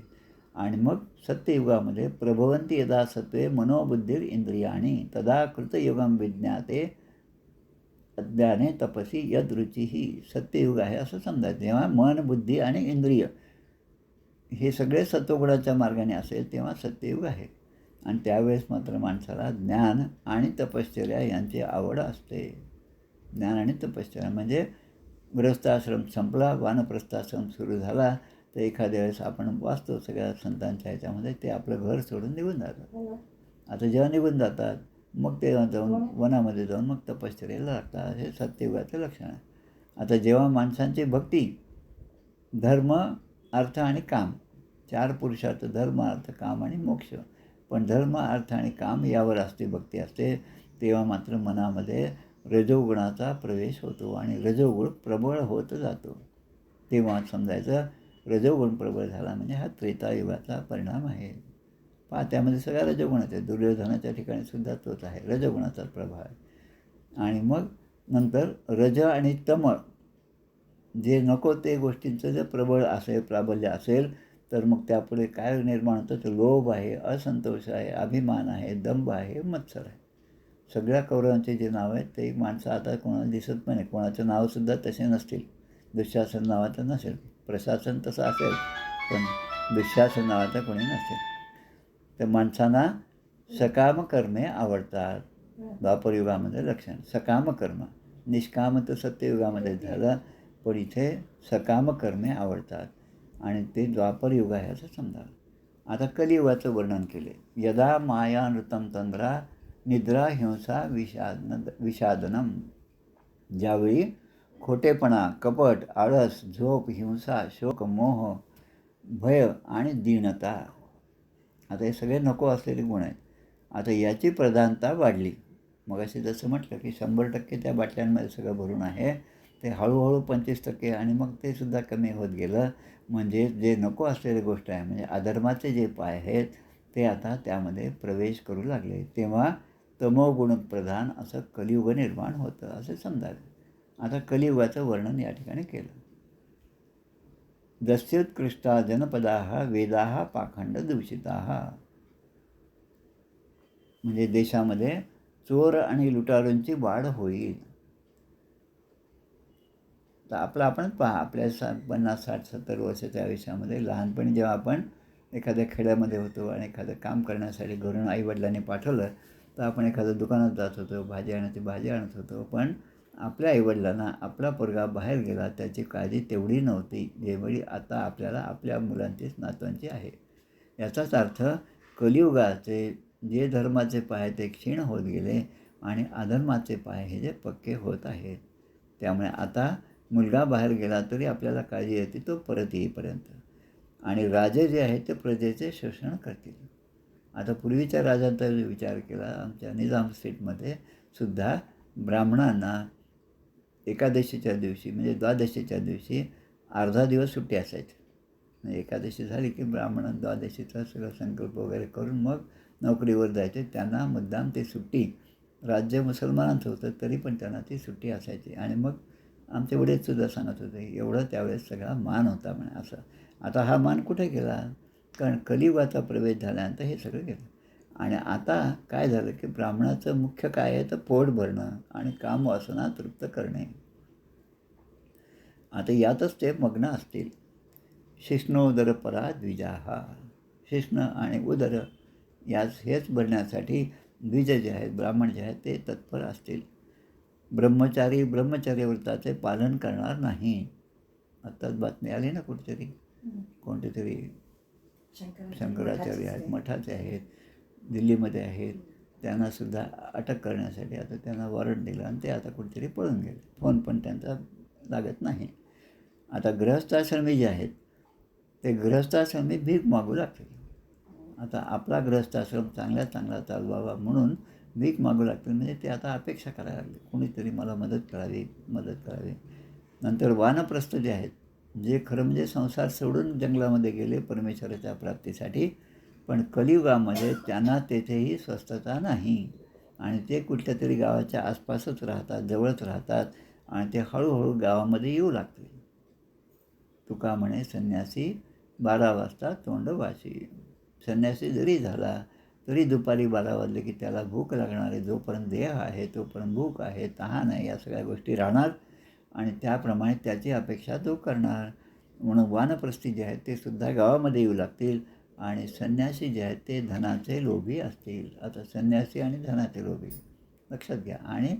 आणि मग सत्ययुगामध्ये प्रभवंती यदा सत्वे मनोबुद्धिर इंद्रियाणी तदा कृतयुगम विज्ञाते अज्ञाने तपसी यदरुचीही. सत्ययुग आहे असं समजायचं. जेव्हा मन, बुद्धी आणि इंद्रिय हे सगळे सत्वगुणाच्या मार्गाने असेल तेव्हा सत्ययुग आहे. आणि त्यावेळेस मात्र माणसाला ज्ञान आणि तपश्चर्या यांची आवड असते. ज्ञान आणि तपश्चर्या म्हणजे गृहस्थाश्रम संपला, वानप्रस्थाश्रम सुरू झाला, तर एखाद्या वेळेस आपण वाचतो सगळ्या संतांच्या ह्याच्यामध्ये ते आपलं घर सोडून निघून जातात. आता जेव्हा निघून जातात मग तेव्हा जाऊन वनामध्ये जाऊन मग तपश्चर्याला लागतात. हे सत्ययुगाचं लक्षण आहे. आता जेव्हा माणसांची भक्ती धर्म, अर्थ आणि काम, 4 पुरुषार्थ, धर्म, अर्थ, काम आणि मोक्ष, पण धर्म, अर्थ आणि काम यावर असते भक्ती असते, तेव्हा मात्र मनामध्ये रजोगुणाचा प्रवेश होतो आणि रजोगुण प्रबळ होत जातो. तेव्हा समजायचं रजोगुण प्रबळ झाला म्हणजे हा त्रेतायुगाचा परिणाम आहे. पहा, त्यामध्ये सगळ्या रजोगुणाच आहे. दुर्योधनाच्या ठिकाणी सुद्धा तोच आहे, रजोगुणाचा प्रभाव आहे. आणि मग नंतर रज आणि तम जे नको ते गोष्टींचं जर प्रबळ असेल, प्राबल्य असेल तर मग त्यापुढे काय निर्माण होतं, तर लोभ आहे, असंतोष आहे, अभिमान आहे, दंभ आहे, मत्सर आहे. सगळ्या कौरवांचे जे नाव आहेत ते माणसं आता कोणाला दिसत पण नाही. कोणाचं नावसुद्धा तसे नसतील. दुःशासन नावाचं नसेल. प्रशासन तसं असेल, पण दुःशासन नावाचं कोणी नसेल. तर माणसांना सकाम कर्मे आवडतात. द्वापरयुगामध्ये लक्षण सकाम कर्म. निष्काम तर सत्ययुगामध्ये झालं, पण इथे सकाम कर्मे आवडतात आणि ते द्वापरयुग आहे असं समजा. आता कलियुगाचं वर्णन केले. यदा माया नृतं तंद्रा निद्रा हिंसा विषादनम. ज्यावेळी खोटेपणा, कपट, आळस, झोप, हिंसा, शोक, मोह, भय आणि दीनता, आता हे सगळे नको असलेले गुण आहेत. आता याची प्रधानता वाढली. मग असे जसं म्हटलं की 100% त्या बाटल्यांमध्ये सगळं भरून आहे, ते हळूहळू 25% आणि मग ते सुद्धा कमी होत गेलं. म्हणजे जे नको असलेली गोष्ट आहे, म्हणजे अधर्माचे जे पाय आहेत ते आता त्यामध्ये प्रवेश करू लागले. तेव्हा तमोगुण प्रधान असं कलियुग निर्माण होतं असे समजावे. आता कलियुगाचं वर्णन या ठिकाणी केलं. दस्युत्कृष्टा जनपदाः वेदाः पाखंड दूषिताः. म्हणजे देशामध्ये चोर आणि लुटारूंची वाढ होईल. तर आपणच पहा, आपल्या 50, 60, 70 वर्षाच्या आयुष्यामध्ये लहानपणी जेव्हा आपण एखाद्या खेड्यामध्ये होतो आणि एखादं काम करण्यासाठी घरून आईवडिलांनी पाठवलं, तर आपण एखाद्या दुकानात जात होतो, भाजी आणत होतो. पण आपल्या आईवडिलांना आपला पोरगा बाहेर गेला त्याची काळजी तेवढी नव्हती जेवढी आता आपल्याला आपल्या मुलांची, नातवांची आहे. याचाच अर्थ कलियुगाचे जे धर्माचे पाय ते क्षीण होत गेले आणि अधर्माचे पाय हे जे पक्के होत आहेत. त्यामुळे आता मुलगा बाहेर गेला तरी आपल्याला काळजी येते तो परत येईपर्यंत. आणि राजे जे आहेत ते प्रजेचे शोषण करतील. आता पूर्वीच्या राजांचा विचार केला, आमच्या निजाम स्टेटमध्ये सुद्धा ब्राह्मणांना एकादशीच्या दिवशी म्हणजे द्वादशीच्या दिवशी अर्धा दिवस सुट्टी असायची. म्हणजे एकादशी झाली की ब्राह्मण द्वादशीचा सगळं संकल्प वगैरे करून मग नोकरीवर जायचे. त्यांना मुद्दाम ती सुट्टी, राज्य मुसलमानांचं होतं तरी पण त्यांना ती सुट्टी असायची. आणि मग आमचे वडीलसुद्धा सांगत होते, एवढं त्यावेळेस सगळा मान होता म्हणे असं. आता हा मान कुठे गेला? कारण कलियुगाचा प्रवेश झाल्यानंतर हे सगळं गेलं. आणि आता काय झालं की ब्राह्मणाचं मुख्य काय आहे तर पोट भरणं आणि कामवासना तृप्त करणे. आता यातच ते मग्न असतील. शिष्णोदर परा द्विजाहा. शिष्ण आणि उदर हेच भरण्यासाठी द्विज जे आहेत, ब्राह्मण जे आहेत ते तत्पर असतील. ब्रह्मचारी ब्रह्मचर्य व्रताचे पालन करणार नाही. आत्ताच बातमी आली ना कुठेतरी, कोणते तरी शंकराचार्य आहेत, मठाचे आहेत, दिल्लीमध्ये आहेत, त्यांनासुद्धा अटक करण्यासाठी आता त्यांना वॉरंट दिलं आणि ते आता कुठेतरी पळून गेले. फोन पण त्यांचा लागत नाही. आता गृहस्थाश्रमी जे आहेत ते गृहस्थाश्रमी भीक मागू लागतील. आता आपला गृहस्थाश्रम चांगला चालवावा म्हणून भीक मागू लागतील. म्हणजे ते आता अपेक्षा करायला लागले, कोणीतरी मला मदत करावी. नंतर वानप्रस्थ जे आहेत, जे खरं म्हणजे संसार सोडून जंगलामध्ये गेले परमेश्वराच्या प्राप्तीसाठी, पण कलियुगामध्ये त्यांना तेथेही स्वस्थता नाही आणि ते कुठल्या तरी गावाच्या आसपासच राहतात, जवळच राहतात आणि ते हळूहळू गावामध्ये येऊ लागतील. तुका म्हणे संन्यासी 12 वाजता तोंड वाशी. संन्यासी जरी झाला तरी दुपारी 12 वाजले की त्याला भूक लागणार आहे. जोपर्यंत देह आहे तोपर्यंत भूक आहे, तहान आहे, या सगळ्या गोष्टी राहणार आणि त्याप्रमाणे त्याची अपेक्षा तो करणार. म्हणून वानप्रस्थी जे आहेत ते सुद्धा गावामध्ये येऊ लागतील आणि संन्यासी जे आहेत ते धनाचे लोभी असतील. आता संन्यासी आणि धनाचे लोभी लक्षात घ्या. आणि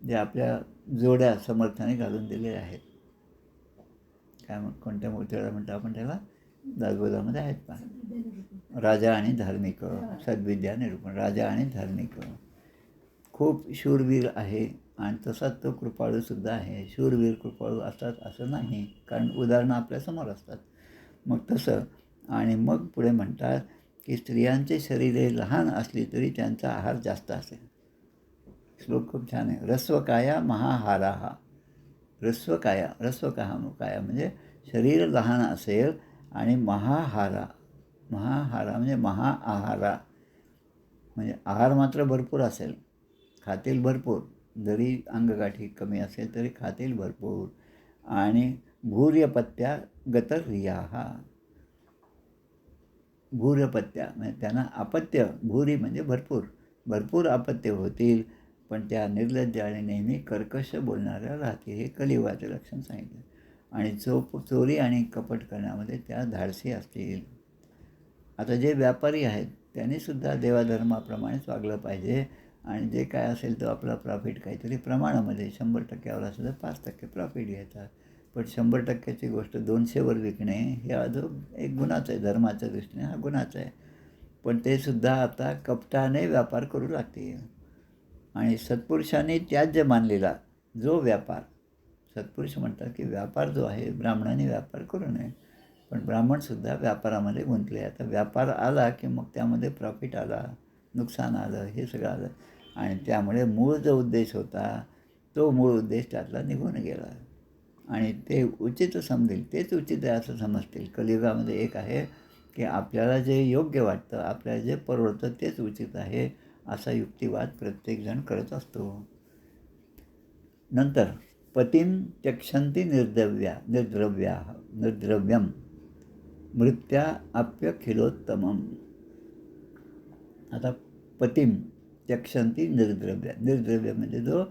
जे आपल्या जोड्या समर्थाने घालून दिलेल्या आहेत, काय कोणत्या मूर्तीला म्हणतो आपण त्याला, दासबोधामध्ये आहेत का, राजा आणि धार्मिक, सद्विद्या निरूपण, राजा आणि धार्मिक. खूप शूरवीर आहे आणि तसाच तो कृपाळूसुद्धा आहे. शूरवीर कृपाळू असतात असं नाही, कारण उदाहरणं आपल्यासमोर असतात. मग तसं. आणि मग पुढे म्हणतात की स्त्रियांचे शरीरे लहान असली तरी त्यांचा आहार जास्त असेल. श्लोक खूप छान आहे. रस्वकाया महाहाराहा. रस्वकाया म्हणजे शरीर लहान असेल आणि महाहारा म्हणजे महाआहारा म्हणजे आहार मात्र भरपूर असेल, खातील भरपूर, जरी अंगगाठी कमी असेल तरी खातील भरपूर. आणि भूर्यपत्या गतरियाहा. भूरपत्या म्हणजे त्यांना अपत्य, भूरी म्हणजे भरपूर, भरपूर अपत्य होतील, पण त्या निर्लज्ज आणि नेहमी कर्कश बोलणाऱ्या राहतील. हे कलियुगाचं लक्षण सांगितलं. आणि चोरी आणि कपट करण्यामध्ये त्या धाडसी असतील. आता जे व्यापारी आहेत त्यांनीसुद्धा देवाधर्माप्रमाणेच वागलं पाहिजे आणि जे काय असेल तो आपला प्रॉफिट काहीतरी प्रमाणामध्ये 100%वर असेल तर 5% प्रॉफिट घ्यायचा. पण 100%ची गोष्ट 200वर विकणे हे अजून एक गुन्हाच आहे. धर्माच्या दृष्टीने हा गुन्हाच आहे. पण ते सुद्धा आता कपटाने व्यापार करू लागतील. आणि सत्पुरुषांनी त्याज्य मानलेला जो व्यापार, सत्पुरुष म्हणतात की व्यापार जो आहे ब्राह्मणाने व्यापार करू नये, पण ब्राह्मणसुद्धा व्यापारामध्ये गुंतले. आता व्यापार आला की मग त्यामध्ये प्रॉफिट आला, नुकसान आलं, हे सगळं आलं आणि त्यामुळे मूळ जो उद्देश होता तो मूळ उद्देश त्यातला निघून गेला. आणि ते उचित समजेल तेच उचित आहे असं समजतील. कलियुगामध्ये एक आहे की आपल्याला जे योग्य वाटतं, आपल्याला जे परवडतं तेच उचित आहे असा युक्तिवाद प्रत्येकजण करत असतो. नंतर पतिं त्यक्षन्ति निर्द्रव्यम मृत्या अप्यखिलोत्तमम्. आता पतिं त्यक्षन्ति निर्द्रव्य म्हणजे जो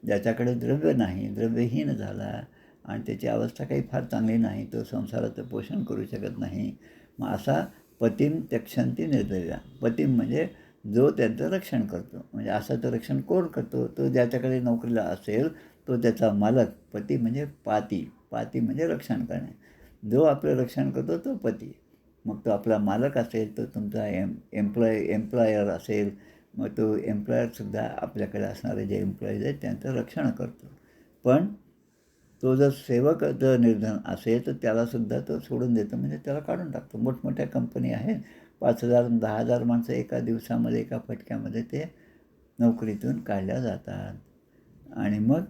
ज्याच्याकडे द्रव्य नाही, द्रव्यहीन झाला आणि त्याची अवस्था काही फार चांगली नाही, तो संसाराचं पोषण करू शकत नाही, मग असा पतिं त्यक्षन्ति निर्द्रव्या. पतिं म्हणजे जो त्यांचं रक्षण करतो. म्हणजे असाचं रक्षण कोण करतो? तो ज्याच्याकडे नोकरीला असेल तो त्याचा मालक. पती म्हणजे पाती म्हणजे रक्षण करणे. जो आपलं रक्षण करतो तो पती. मग तो आपला मालक असेल, तो तुमचा एम्प्लॉयर असेल, मग तो एम्प्लॉयरसुद्धा आपल्याकडे असणारे जे एम्प्लॉईज आहेत त्यांचं रक्षण करतो. पण तो जर सेवक जर निर्धन असेल तर त्यालासुद्धा तो सोडून देतो, म्हणजे त्याला काढून टाकतो. मोठमोठ्या कंपनी आहेत, 5,000 10,000 माणसं एका दिवसामध्ये एका फटक्यामध्ये ते नोकरीतून काढल्या जातात. आणि मग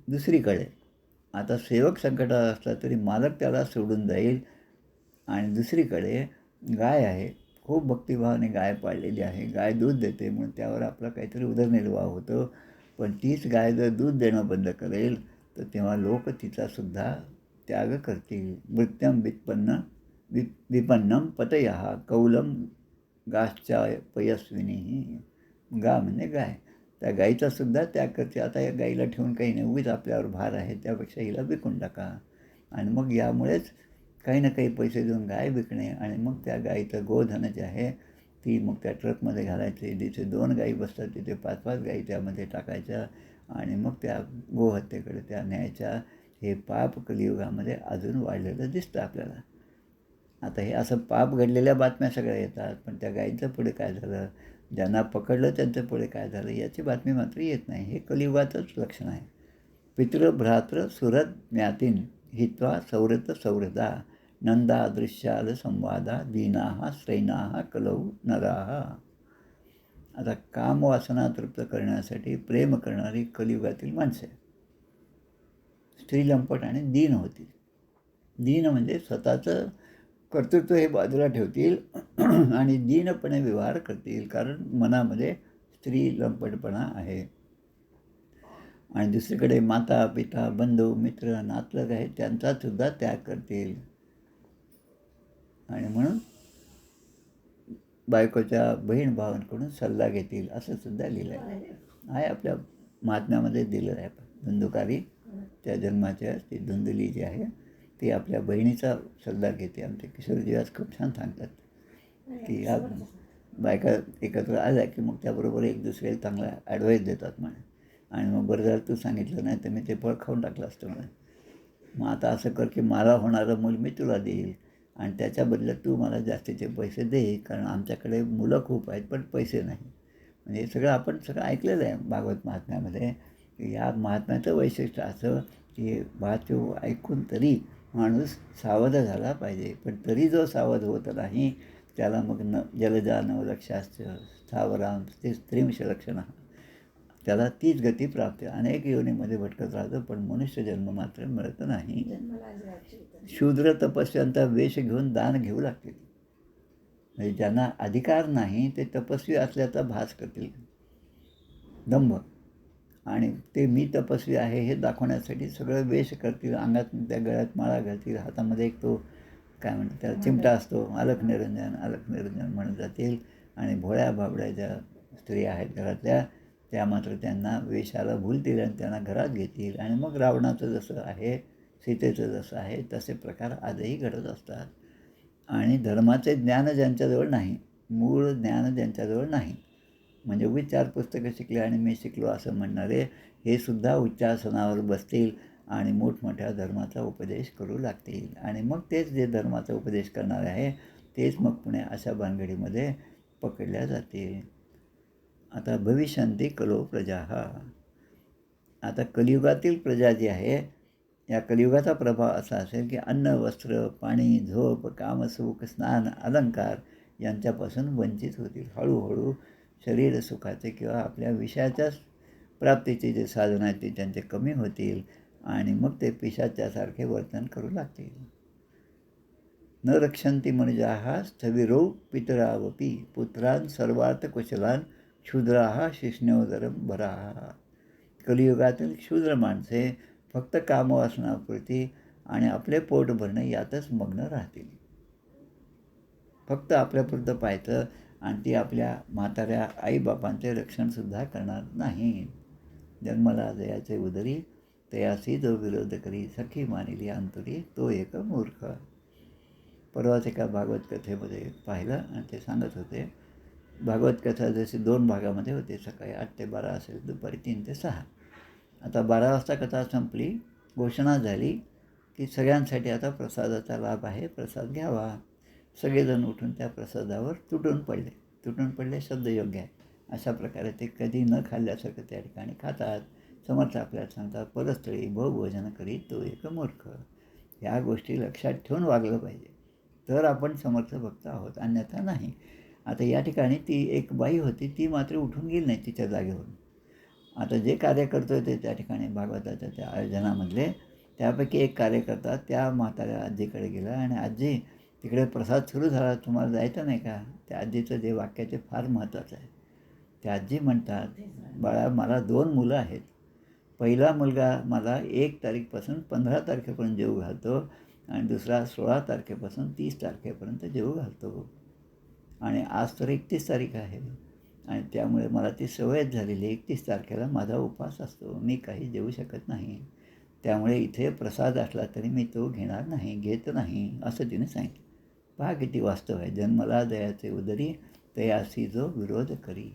दुसरीकडे आता सेवक संकटात असला तरी मालक त्याला सोडून जाईल. आणि दुसरीकडे गाय आहे, खूप भक्तिभावाने गाय पाळलेली आहे, गाय दूध देते म्हणून त्यावर आपला काहीतरी उदरनिर्वाह होतो. पण तीच गाय जर दूध देणं बंद करेल तर तेव्हा लोक तिचासुद्धा त्याग करतील. मृत्युम विपन्नम पतयः कौलम गाश्चा पयस्विनी. गा म्हणजे गाय, त्या गाईचासुद्धा त्याग करते. आता या गाईला ठेवून काही नाही, उगीच आपल्यावर भार आहे, त्यापेक्षा हिला विकून टाका. आणि मग यामुळेच काही ना काही पैसे देऊन गाय विकणे आणि मग त्या गाईचं गोधन जे आहे ती मग त्या ट्रकमध्ये घालायची. जिथे 2 गाई बसतात तिथे 5-5 गाई त्यामध्ये टाकायच्या आणि मग त्या गोहत्येकडे त्या न्यायच्या. हे पाप कलियुगामध्ये अजून वाढलेलं दिसतं आपल्याला. आता हे असं पाप घडलेल्या बातम्या सगळ्या येतात, पण त्या गाईंचं पुढे काय झालं, ज्यांना पकडलं त्यांचं पुढे काय झालं याची बातमी मात्र येत नाही. हे कलियुगाचंच लक्षण आहे. पितृ भ्रातृ सुहृद ज्ञातीन हित्वा सौरत सौहृदा नंदा दृश्याल संवादा दीनाः स्त्रैणाः कलौ नराः. आता कामवासना तृप्त करण्यासाठी प्रेम करणारी कलियुगातील माणसे स्त्रीलंपट आणि दीन होतील. दीन म्हणजे स्वतःचं कर्तृत्व हे बाजूला ठेवतील आणि दीनपणे व्यवहार करतील, कारण मनामध्ये स्त्रीलंपटपणा आहे. आणि दुसरीकडे माता पिता बंधू मित्र नातलग आहेत त्यांचासुद्धा त्याग करतील. आणि म्हणून बायकोच्या बहीण भावांकडून सल्ला घेतील असं सुद्धा लिहिलं आहे आपल्या महात्म्यामध्ये दिलेलं आहे. धुंदुकारी त्या जन्माच्या ती धुंदुली जी आहे ती आपल्या बहिणीचा सल्ला घेते. आमचे किशोरजी आज खूप छान सांगतात की या बायका एकत्र आल्या की मग त्याबरोबर एक दुसऱ्याला चांगला ॲडवाईस देतात म्हणे. आणि मग बरं झालं तू सांगितलं नाही तर मी ते फळ खाऊन टाकलं असतं म्हणे. मग आता असं कर की मला होणारं मूल मी तुला देईल आणि त्याच्या बदल्यात तू मला जास्तीचे पैसे दे, कारण आमच्याकडे मुलं खूप आहेत पण पैसे नाही. म्हणजे हे सगळं आपण ऐकलेलं आहे भागवत महात्म्यामध्ये. की या महात्म्याचं वैशिष्ट्य असं की वाचू ऐकून तरी माणूस सावध झाला पाहिजे. पण तरी जो सावध होत नाही त्याला मग जलजा नवलक्षाश्च स्थावरां स्त्रींश लक्षणं, त्याला तीच गती प्राप्त. अनेक योनीमध्ये भटकत राहतो पण मनुष्य जन्म मात्र मिळत नाही. शूद्र तपस्व्यांचा वेश घेऊन दान घेऊ लागतील. म्हणजे ज्यांना अधिकार नाही ते तपस्वी असल्याचा भास करतील, दंभ. आणि ते मी तपस्वी आहे हे दाखवण्यासाठी सगळं वेश करतील. अंगात त्या गळ्यात माळा घालतील, हातामध्ये एक तो काय म्हणतात त्याला, चिमटा असतो, अलख निरंजन म्हणत जातील. आणि भोळ्या भाबड्या ज्या स्त्रिया आहेत घरातल्या, त्या मात्र त्यांना वेशाला भुलतील आणि त्यांना घरात घेतील. आणि मग रावणाचं जसं आहे, सीतेचं जसं आहे, तसे प्रकार आजही घडत असतात. आणि धर्माचे ज्ञान ज्यांच्याजवळ नाही, मूळ ज्ञान ज्यांच्याजवळ नाही, म्हणजे उगीच 4 पुस्तकं शिकले आणि मी शिकलो असं म्हणणारे, हे सुद्धा उच्चासनावर बसतील आणि मोठमोठ्या धर्माचा उपदेश करू लागतील. आणि मग तेच जे धर्माचा उपदेश करणारे आहे, तेच मग पुणे अशा भानगडीमध्ये पकडल्या जातील. आता भविष्यन्ति कलो प्रजा. आता कलियुगातील प्रजा जी आहे, या कलियुगाचा प्रभाव असा असेल की अन्न, वस्त्र, पाणी, झोप, कामसुख, स्नान, अलंकार यांच्यापासून वंचित होतील. हळूहळू शरीर सुखाचे किंवा आपल्या विषयाच्या प्राप्तीचे जे साधन आहेत ते त्यांचे कमी होतील आणि मग ते पिशाच्यासारखे वर्तन करू लागतील. न रक्षन्ति मनुजाः स्थविरौ पितरावपि पुत्रान् सर्वार्थ कुशलान् क्षुद्राः शिष्णोदरं भराः. कलियुगातील क्षुद्र माणसे फक्त कामवासनापुरती आणि आपले पोट भरणे यातच मग्न राहतील. फक्त आपल्यापुरतं पाहायचं आणि ती आपल्या म्हाताऱ्या आईबापांचे रक्षणसुद्धा करणार नाही. जन्मला जयाचे उदरी तयासी जो विरोध करी सखी मानिली अंतरी तो एक मूर्ख. परवाच एका भागवत कथेमध्ये पाहिलं आणि ते सांगत होते. भागवत कथा जशी 2 भागामध्ये होते, सकाळी 8 ते 12 असेल, दुपारी 3 ते 6. आता 12 वाजता कथा संपली, घोषणा झाली की सगळ्यांसाठी आता प्रसादाचा लाभ आहे, प्रसाद घ्यावा. सगळेजण उठून त्या प्रसादावर तुटून पडले शब्द योग्य आहे. अशा प्रकारे ते कधी न खाल्ल्यासारखं त्या ठिकाणी खातात. समर्थ आपल्याला सांगतात, परस्थळी बहुभोजन करी तो एक मूर्ख. ह्या गोष्टी लक्षात ठेवून वागलं पाहिजे, तर आपण समर्थ भक्त आहोत, अन्यथा नाही. आता या ठिकाणी ती एक बाई होती, ती मात्र उठून गेली नाही तिच्या जागेवरून. आता जे कार्य करतोय ते त्या ठिकाणी भागवताच्या त्या आयोजनामधले, त्यापैकी एक कार्यकर्ता त्या म्हाताऱ्या आजीकडे गेला आणि आजी तिकडे प्रसाद सुरू झाला, तुम्हाला जायचं नाही का? त्या आजीचं जे वाक्याचे फार महत्त्वाचं आहे. त्या आजी म्हणतात, बाळा मला 2 मुलं आहेत. पहिला मुलगा मला 1 तारीखपासून 15 तारखेपर्यंत जेवू घालतो आणि दुसरा 16 तारखेपासून 30 तारखेपर्यंत जेवू घालतो. आणि आज तर 31 तारीख आहे आणि त्यामुळे मला ती सवयच झालेली. 31 तारखेला माझा उपवास असतो, मी काही जेवू शकत नाही. त्यामुळे इथे प्रसाद असला तरी मी तो घेणार नाही, घेत नाही, असं तिने सांगितलं. पहा किती वास्तव आहे. जन्मला दयाचे उदरी तयासी जो विरोध करी.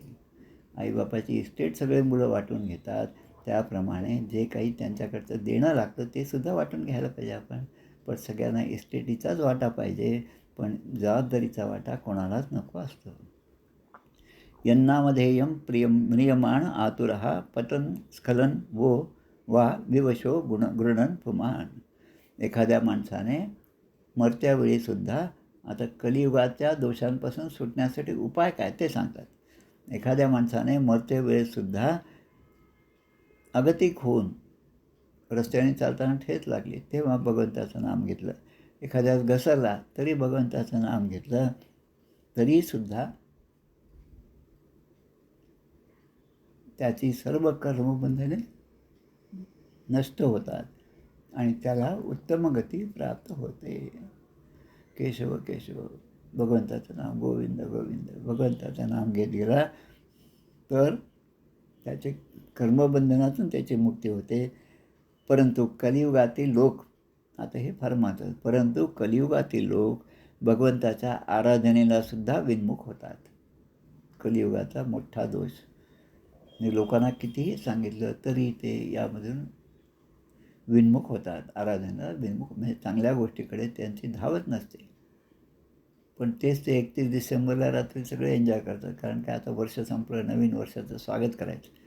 आईबापाची इस्टेट सगळे मुलं वाटून घेतात, त्याप्रमाणे जे काही त्यांच्याकडचं देणं लागतं ते सुद्धा वाटून घ्यायला पाहिजे आपण. पण सगळ्यांना इस्टेटीचाच वाटा पाहिजे, पण जबाबदारीचा वाटा कोणालाच नको असतो. यन्नामधेयं प्रियं म्रियमाण आतुरः पतन स्खलन वो वा विवशो गृणन पुमान. एखाद्या माणसाने मरत्यावेळीसुद्धा, आता कलियुगाच्या दोषांपासून सुटण्यासाठी उपाय काय ते सांगतात. एखाद्या माणसाने मरते वेळेसुद्धा अगतिक होऊन रस्त्याने चालताना ठेच लागली, तेव्हा भगवंताचं नाम घेतलं. एखाद्यास घसरला तरी भगवंताचं नाम घेतलं, तरीसुद्धा त्याची सर्व कर्मबंधने नष्ट होतात आणि त्याला उत्तम गती प्राप्त होते. केशव केशव, भगवंताचं नाम, गोविंद गोविंद, भगवंताचं नाम घेत गेला तर त्याचे कर्मबंधनातून त्याची मुक्ती होते. परंतु कलियुगातील लोक, आता हे फार महत्त्वाचं, परंतु कलियुगातील लोक भगवंताच्या आराधनेला सुद्धा विन्मुख होतात. कलियुगाचा मोठा दोष. आणि लोकांना कितीही सांगितलं तरी ते यामधून विन्मुख होतात. आराधनेला विन्मुख म्हणजे चांगल्या गोष्टीकडे त्यांची धावत नसते. पण तेच ते 31 डिसेंबरला रात्री सगळे एन्जॉय करतात, कारण काय आता वर्ष संपलं, नवीन वर्षाचं स्वागत करायचं.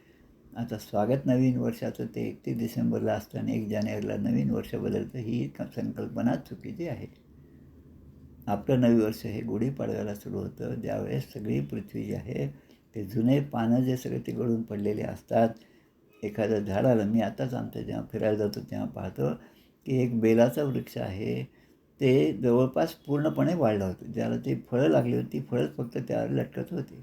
आता स्वागत नवीन वर्षाचं ते 31 डिसेंबरला असतं आणि 1 जानेवारीला नवीन वर्ष बदलतं, ही संकल्पना चुकीची आहे. आपलं नवीन वर्ष हे गुढीपाडव्याला सुरू होतं, ज्यावेळेस सगळी पृथ्वी जी आहे ते जुने पानं जे सगळे ते गळून पडलेले असतात. एखाद्या झाडाला, मी आताच आमच्या जेव्हा फिरायला जातो तेव्हा पाहतो की एक बेलाचा वृक्ष आहे, ते जवळपास पूर्णपणे वाढलं होतं. ज्याला ती फळं लागली होती, फळंच फक्त त्यावर लटकत होती.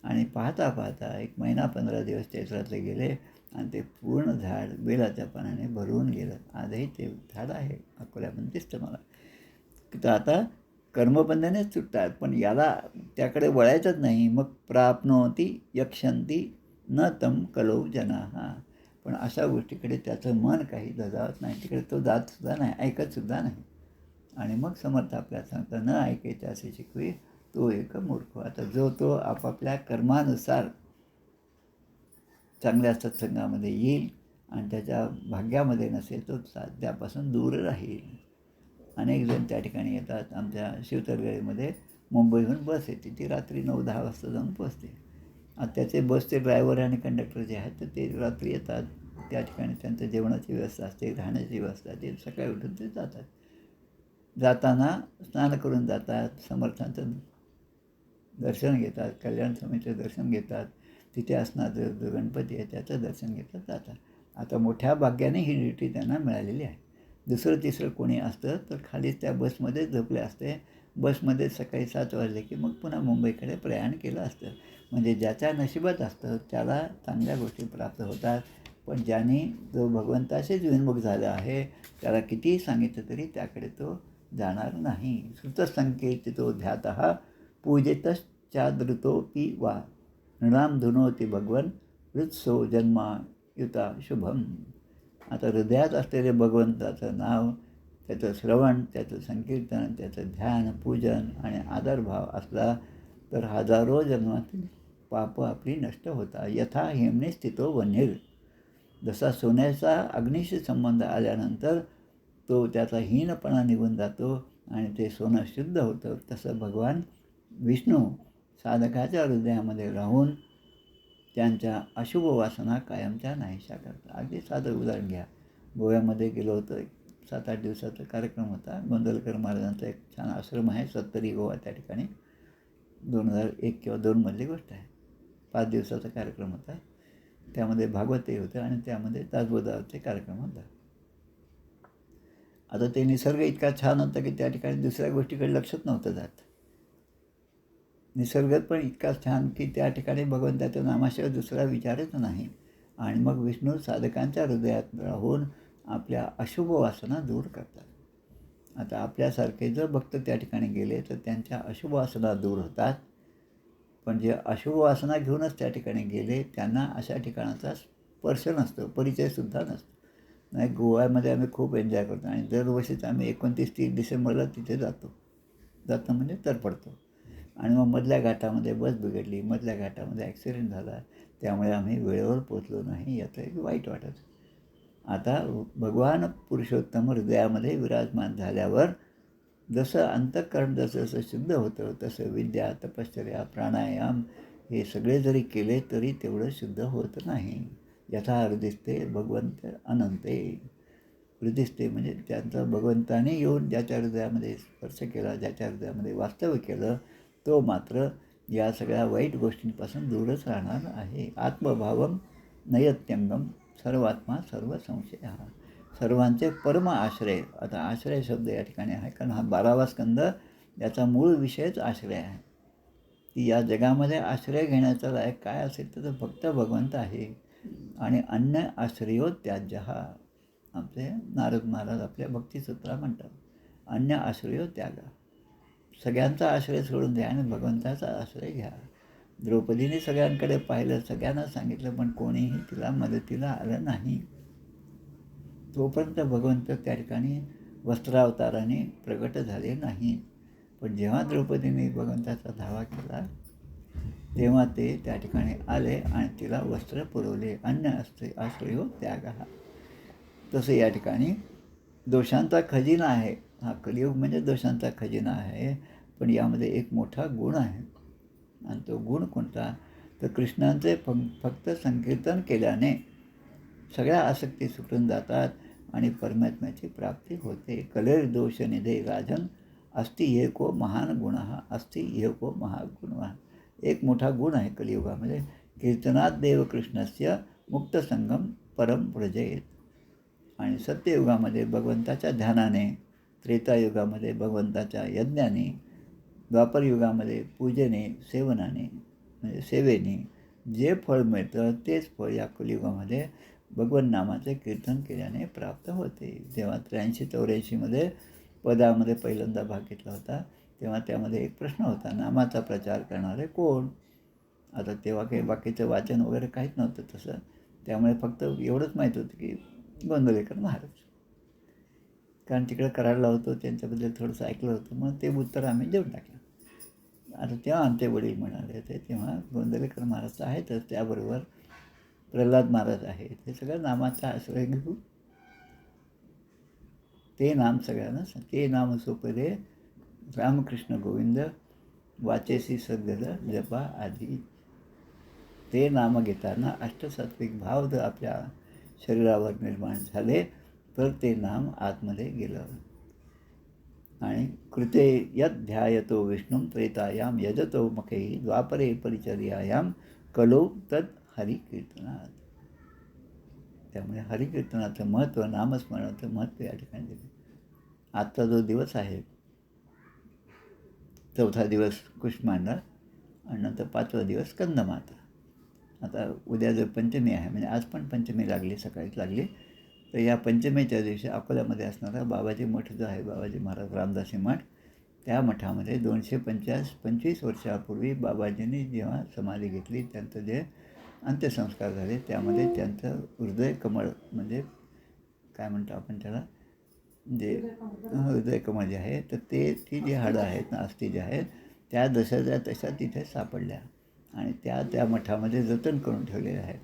आणि पाहता पाहता 1 महिना 15 दिवस चैत्रातले गेले आणि ते पूर्ण झाड बेलाच्या पानाने भरवून गेलं. आजही ते झाड आहे, अकोल्यामध्ये दिसतं मला. तर आता कर्मबंधनेच सुटतात, पण याला त्याकडे वळायचंच नाही. मग प्राप्नोती यक्षंती न तम कलौ जनाः. पण अशा गोष्टीकडे त्याचं मन काही दजावत नाही, तिकडे तो जातसुद्धा नाही, ऐकतसुद्धा नाही. आणि मग समर्थ आपल्याला सांगता, न ऐकायचे असे शिकवे तो एक मूर्ख. आता जो तो आपापल्या कर्मानुसार चांगल्या सत्संगामध्ये येईल आणि त्याच्या भाग्यामध्ये नसेल तो त्यापासून दूर राहील. अनेक जण त्या ठिकाणी येतात. आमच्या शिवतरगळीमध्ये मुंबईहून बस येते, ती रात्री 9-10 वाजता जाऊन पोचते. आता त्याचे बसचे ड्रायव्हर आणि कंडक्टर जे आहेत तर ते रात्री येतात. त्या ठिकाणी त्यांचं जेवणाची व्यवस्था असते, राहण्याची व्यवस्था असते. सकाळी उठून ते जातात. जाताना स्नान करून जातात, समर्थांचं दर्शन घेतात, कल्याण समितीचं दर्शन घेतात, तिथे असणारं जो गणपती आहे त्याचं दर्शन घेतात, जातात. आता मोठ्या भाग्याने ही ड्युटी त्यांना मिळालेली आहे. दुसरं तिसरं कोणी असतं तर खालीच त्या बसमध्ये झोपले असते. बसमध्ये सकाळी 7 वाजले की मग पुन्हा मुंबईकडे प्रयाण केलं असतं. म्हणजे ज्याच्या नशिबात असतं त्याला चांगल्या गोष्टी प्राप्त होतात. पण ज्याने जो भगवंताशीच विनमुख झाला आहे त्याला कितीही सांगितलं तरी त्याकडे तो जाणार नाही. श्रुतसंकीर्तितो ध्यातः पूजितश्चादृतोऽपि वा नृणां धुनोति भगवन् हृत्सो जन्मायुता शुभम. आता हृदयात असलेले भगवंताचं नाव, त्याचं श्रवण, त्याचं संकीर्तन, त्याचं ध्यान, पूजन आणि आदरभाव असला तर हजारो जन्मातील पापं आपली नष्ट होतात. यथा हेमने स्थितो वन्हीर. जसा सोन्याचा अग्नीशी संबंध आल्यानंतर तो त्याचा हीनपणा निघून जातो आणि ते सोनं शुद्ध होतं, तसं भगवान विष्णू साधकाच्या हृदयामध्ये राहून त्यांच्या अशुभ वासना कायमच्या नाहीशा करतात. अगदी साधं उदाहरण घ्या. गोव्यामध्ये गेलो होतो. 7-8 दिवसाचा कार्यक्रम होता. गोंदवलेकर महाराजांचा एक छान आश्रम आहे, सत्तरी गोवा, त्या ठिकाणी 2001 किंवा 2 मधली गोष्ट आहे. 5 दिवसाचा कार्यक्रम होता. त्यामध्ये भागवतही होतं आणि त्यामध्ये दासबोधाचे कार्यक्रम होता. आता ते निसर्ग इतका छान होता की त्या ठिकाणी दुसऱ्या गोष्टीकडे लक्षच नव्हतं जात. निसर्ग पण इतका छान की त्या ठिकाणी भगवंताच्या नामाशिवाय दुसरा विचारच नाही. आणि मग विष्णू साधकांच्या हृदयात राहून आपल्या अशुभ वासना दूर करतात. आता आपल्यासारखे जर भक्त त्या ठिकाणी गेले तर त्यांच्या अशुभ वासना दूर होतात. पण जे अशुभ वासना घेऊनच त्या ठिकाणी गेले त्यांना अशा ठिकाणाचा स्पर्श नसतो, परिचयसुद्धा नसतो. नाही, गोव्यामध्ये आम्ही खूप एन्जॉय करतो आणि दरवर्षीच आम्ही 29-30 डिसेंबरला तिथे जातो म्हणजे तरपडतो. आणि मग मधल्या घाटामध्ये बस बिघडली, मधल्या घाटामध्ये ॲक्सिडेंट झाला, त्यामुळे आम्ही वेळेवर पोचलो नाही, याचं एक वाईट वाटत. आता भगवान पुरुषोत्तम हृदयामध्ये विराजमान झाल्यावर जसं अंतःकरण जसं शुद्ध होतं तसं विद्या, तपश्चर्या, प्राणायाम हे सगळे जरी केले तरी तेवढं शुद्ध होत नाही. यथा हृदिस्ते भगवंत अनंते. हृदिस्ते म्हणजे त्यांचं भगवंताने येऊन ज्याच्या हृदयामध्ये स्पर्श केला, ज्याच्या हृदयामध्ये वास्तव्य केलं, तो मात्र या सगळ्या वाईट गोष्टींपासून दूरच राहणार आहे. आत्मभावम नयत्यंगम सर्वात्मा सर्व संशय. सर्वांचे परम आश्रय. आता आश्रय शब्द या ठिकाणी आहे कारण हा 12वा स्कंद याचा मूळ विषयच आश्रय आहे. की या जगामध्ये आश्रय घेण्याचा लायक काय असेल तर फक्त भगवंत आहे. आणि अन्य आश्रयो त्याज्यः. आमचे नारद महाराज आपल्या भक्तिसूत्रात म्हणतात, अन्य आश्रयो त्याग. सगळ्यांचा आश्रय सोडून द्या आणि भगवंताचा आश्रय घ्या. द्रौपदीने सगळ्यांकडे पाहिलं, सगळ्यांना सांगितलं, पण कोणीही तिला मदतीला आलं नाही. तोपर्यंत भगवंत त्या ठिकाणी वस्त्रावताराने प्रगट झाले नाही. पण जेव्हा द्रौपदीने भगवंताचा धावा केला तेव्हा ते त्या ठिकाणी आले आणि तिला वस्त्र पुरवले. अन्य आश्रयो त्याग. तसं या ठिकाणी दोषांचा खजिना आहे. हा कलियुग म्हणजे दोषांचा खजिना आहे. पण यामध्ये एक मोठा गुण आहे आणि तो गुण कोणता तर कृष्णांचे फक्त संकीर्तन केल्याने सगळ्या आसक्ती सुटून जातात आणि परमात्म्याची प्राप्ती होते. कलेर्दोषनिधे राजन अस्ति एको महान गुणः अस्ति एको महागुणः. एक मोठा गुण आहे कलियुगामध्ये. कीर्तनात देवकृष्णस्य मुक्तसंगम परम व्रजेत. आणि सत्ययुगामध्ये भगवंताच्या ध्यानाने, त्रेतायुगामध्ये भगवंताच्या यज्ञाने, द्वापरयुगामध्ये पूजेने, सेवनाने म्हणजे सेवेने जे फळ मिळतं तेच फळ या कलियुगामध्ये भगवन् नामाचे कीर्तन केल्याने प्राप्त होते. तेव्हा 83-84मध्ये पदामध्ये पहिल्यांदा भाग घेतला होता तेव्हा त्यामध्ये एक प्रश्न होता, नामाचा प्रचार करणारे कोण? आता तेव्हा काही बाकीचं वाचन वगैरे काहीच नव्हतं तसं, त्यामुळे फक्त एवढंच माहीत होतं की गोंदवलेकर महाराज, कारण तिकडे करायला होतो त्यांच्याबद्दल थोडंसं ऐकलं होतं, मग ते उत्तर आम्ही देऊन टाकलं. आता तेव्हा आमचे वडील म्हणाले होते, तेव्हा गोंदवलेकर महाराज आहेतच, त्याबरोबर प्रल्हाद महाराज आहेत, हे सगळं नामाचा आश्रय घेऊ, ते नाम सगळ्यांना ते नाम सोपले रामकृष्ण गोविंद वाचेसी सद्गद जपा आधी. ते नाम घेताना अष्टसात्विक भाव जर आपल्या शरीरावर निर्माण झाले तर ते नाम आतमध्ये गेलं. आणि कृते यद ध्यायतो विष्णू त्रेतायाम यजतो मखेही द्वापरे परिचर्यायाम कलो तद हरिकीर्तनात. त्यामुळे हरिकीर्तनाचं महत्त्व, नामस्मरणाचं महत्त्व या ठिकाणी दिलं. आजचा जो दिवस आहे, चौथा दिवस कुष्मांडा आणि नंतर 5वा दिवस स्कंदमाता. आता उद्या जर पंचमी आहे, म्हणजे आज पण पंचमी लागली, सकाळीच लागली, तर या पंचमीच्या दिवशी अकोल्यामध्ये असणारा बाबाजी मठ जो आहे, बाबाजी महाराज रामदासी मठ, त्या मठामध्ये 225 वर्षापूर्वी बाबाजींनी जेव्हा समाधी घेतली, त्यांचं जे अंत्यसंस्कार झाले, त्यामध्ये त्यांचं हृदय कमळ, म्हणजे काय म्हणतो आपण त्याला, जे हृदय कमळ जे आहे, तर ती जी हाडं आहेत ना, अस्थी जे आहेत, त्या जशाच्या तशा तिथे सापडल्या आणि त्या मठामध्ये जतन करून ठेवलेल्या आहेत.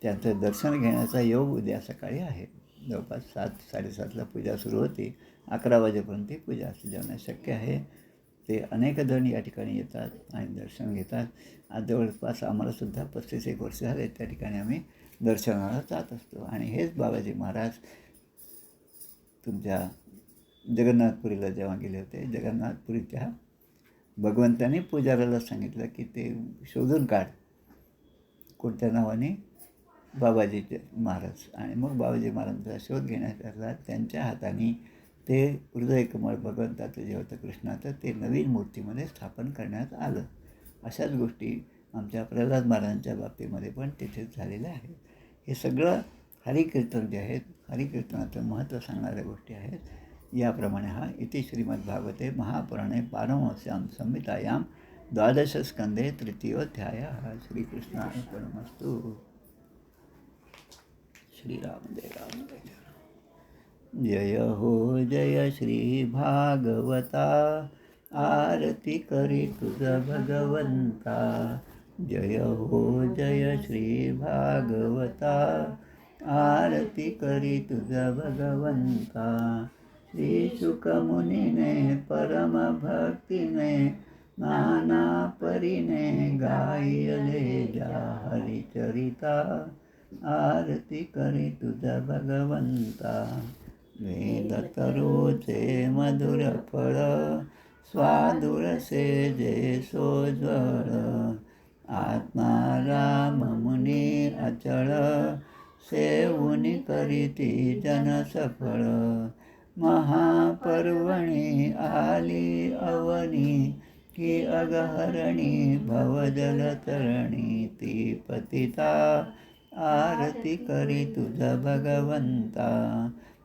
त्यांचं दर्शन घेण्याचा योग उद्या सकाळी आहे. जवळपास 7-7:30ला पूजा सुरू होती, 11 वाजेपर्यंत ती पूजा असते. ज्यांना शक्य आहे ते अनेक जण या ठिकाणी येतात आणि दर्शन घेतात. आज जवळपास आम्हालासुद्धा 35 वर्ष झाले त्या ठिकाणी आम्ही दर्शनाला जात असतो. आणि हेच बाबाजी महाराज तुमच्या जगन्नाथपुरीला जेव्हा गेले होते, जगन्नाथपुरीच्या भगवंताने पुजाऱ्याला सांगितलं की ते शोधून काढ कोणत्या नावाने, बाबाजी महाराज. आणि मग बाबाजी महाराजांचा शोध घेण्याकरता त्यांच्या हाताने ते हृदयकमळ भगवंताचं जे होतं कृष्णाचं, ते नवीन मूर्तीमध्ये स्थापन करण्यात आलं. अशाच गोष्टी आमच्या प्रल्हाद महाराजांच्या बाबतीमध्ये पण तिथेच झालेल्या आहेत. हे सगळं हरिकीर्तन जे आहेत, हरिकीर्तनाचं महत्त्व सांगणाऱ्या गोष्टी आहेत. याप्रमाणे हा इति श्रीमद्भागवते महापुराणे पारमहंस्यां संहितायां द्वादशस्कंदे तृतीयोऽध्यायः. श्रीकृष्णार्पणमस्तु. श्रीराम जय राम जय राम. जय हो जय श्री भागवता, आरती करी तुझ भगवंता. जय हो जय श्री भागवता, आरती करी तुझ भगवंता. श्री शुकमुनीने परम भक्तीने नाना परीने गायले जा हरिचरिता. आरती करी तुझ भगवंता. वेद तरुचे मधुर फळ, स्वादुरसे जे सोज्वळ. आत्मा राम मुनी अचळ, सेवुनी करीती जन सफळ. महापर्वणी आली अवनी, की अगहरणी भवजलतरणी. ती पतिता आरती करी तुझ भगवंता.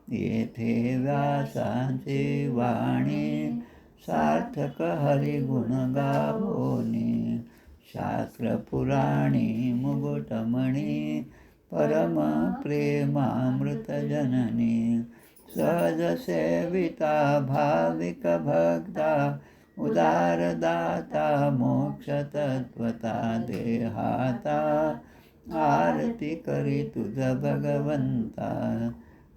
येथे व्यासांची वाणी, सार्थक हरिगुण गावोनी. शास्त्र पुराणी मुकुटमणी, परम प्रेमामृत जननी. सहज सेविता भाविक भक्ता, उदारदाता मोक्ष तत्वता. देहाता आरती करी तुझ भगवंता.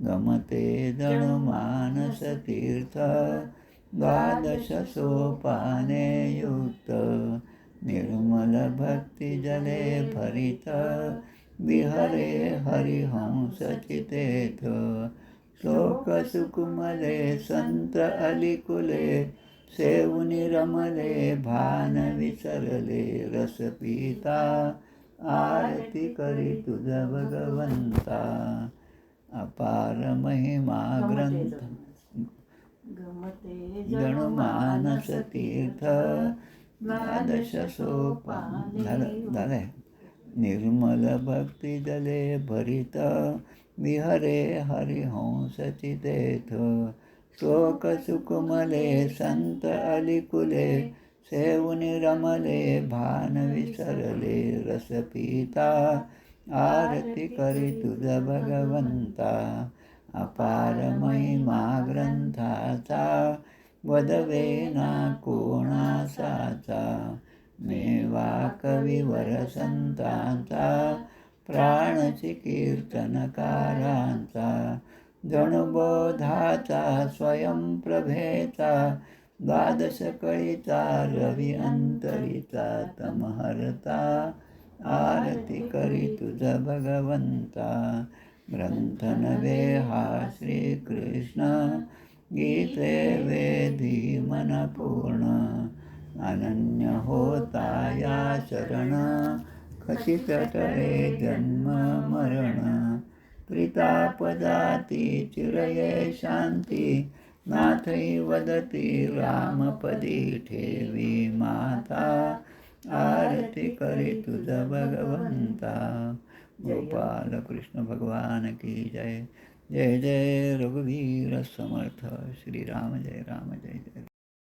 गमते जणू मानस तीर्थ, द्वादश सोपाने युक्त. निर्मल भक्ती जले भरित, विहरे हरिहंस चितेत. श्लोक सुकुमले संत अलिकुले, सेवुनी रमले भान विसरले. रस पिता आरती करी तुझ भगवंता. अपार महिमा ग्रंथ जणू मानस तीर्थ, द्वादश सोपान. झालंय. निर्मल भक्ती जले भरित, विहरे हरिहंस चितेथ. शोक सुकुमले संत अलिकुले, सेवुनि रमले भान विसरले, रस पिता आरती करी तुझ भगवंता, अपार महिमा ग्रंथाचा, वदवेना कोणासाचा, मेवा कविवर संतांचा, प्राणची कीर्तनकारांचा, जणुबोधाचा स्वयंप्रभेचा, द्वादश कळीचा रवी अंतरीचा, तमहरता आरती करी तुझ भगवंता, ग्रंथ नवे हा श्रीकृष्ण, गीते वेदी मन पूर्ण, अनन्य होता या शरण, खचित टळे जन्म मरण, त्रितापजाती चिरये शांती, नाथई वदती रामपदी ठेवी माता, आरती करी तुझ भगवंता. गोपाल कृष्ण भगवान की जय. जय जय रघुवीर समर्थ. श्रीराम जय राम जय.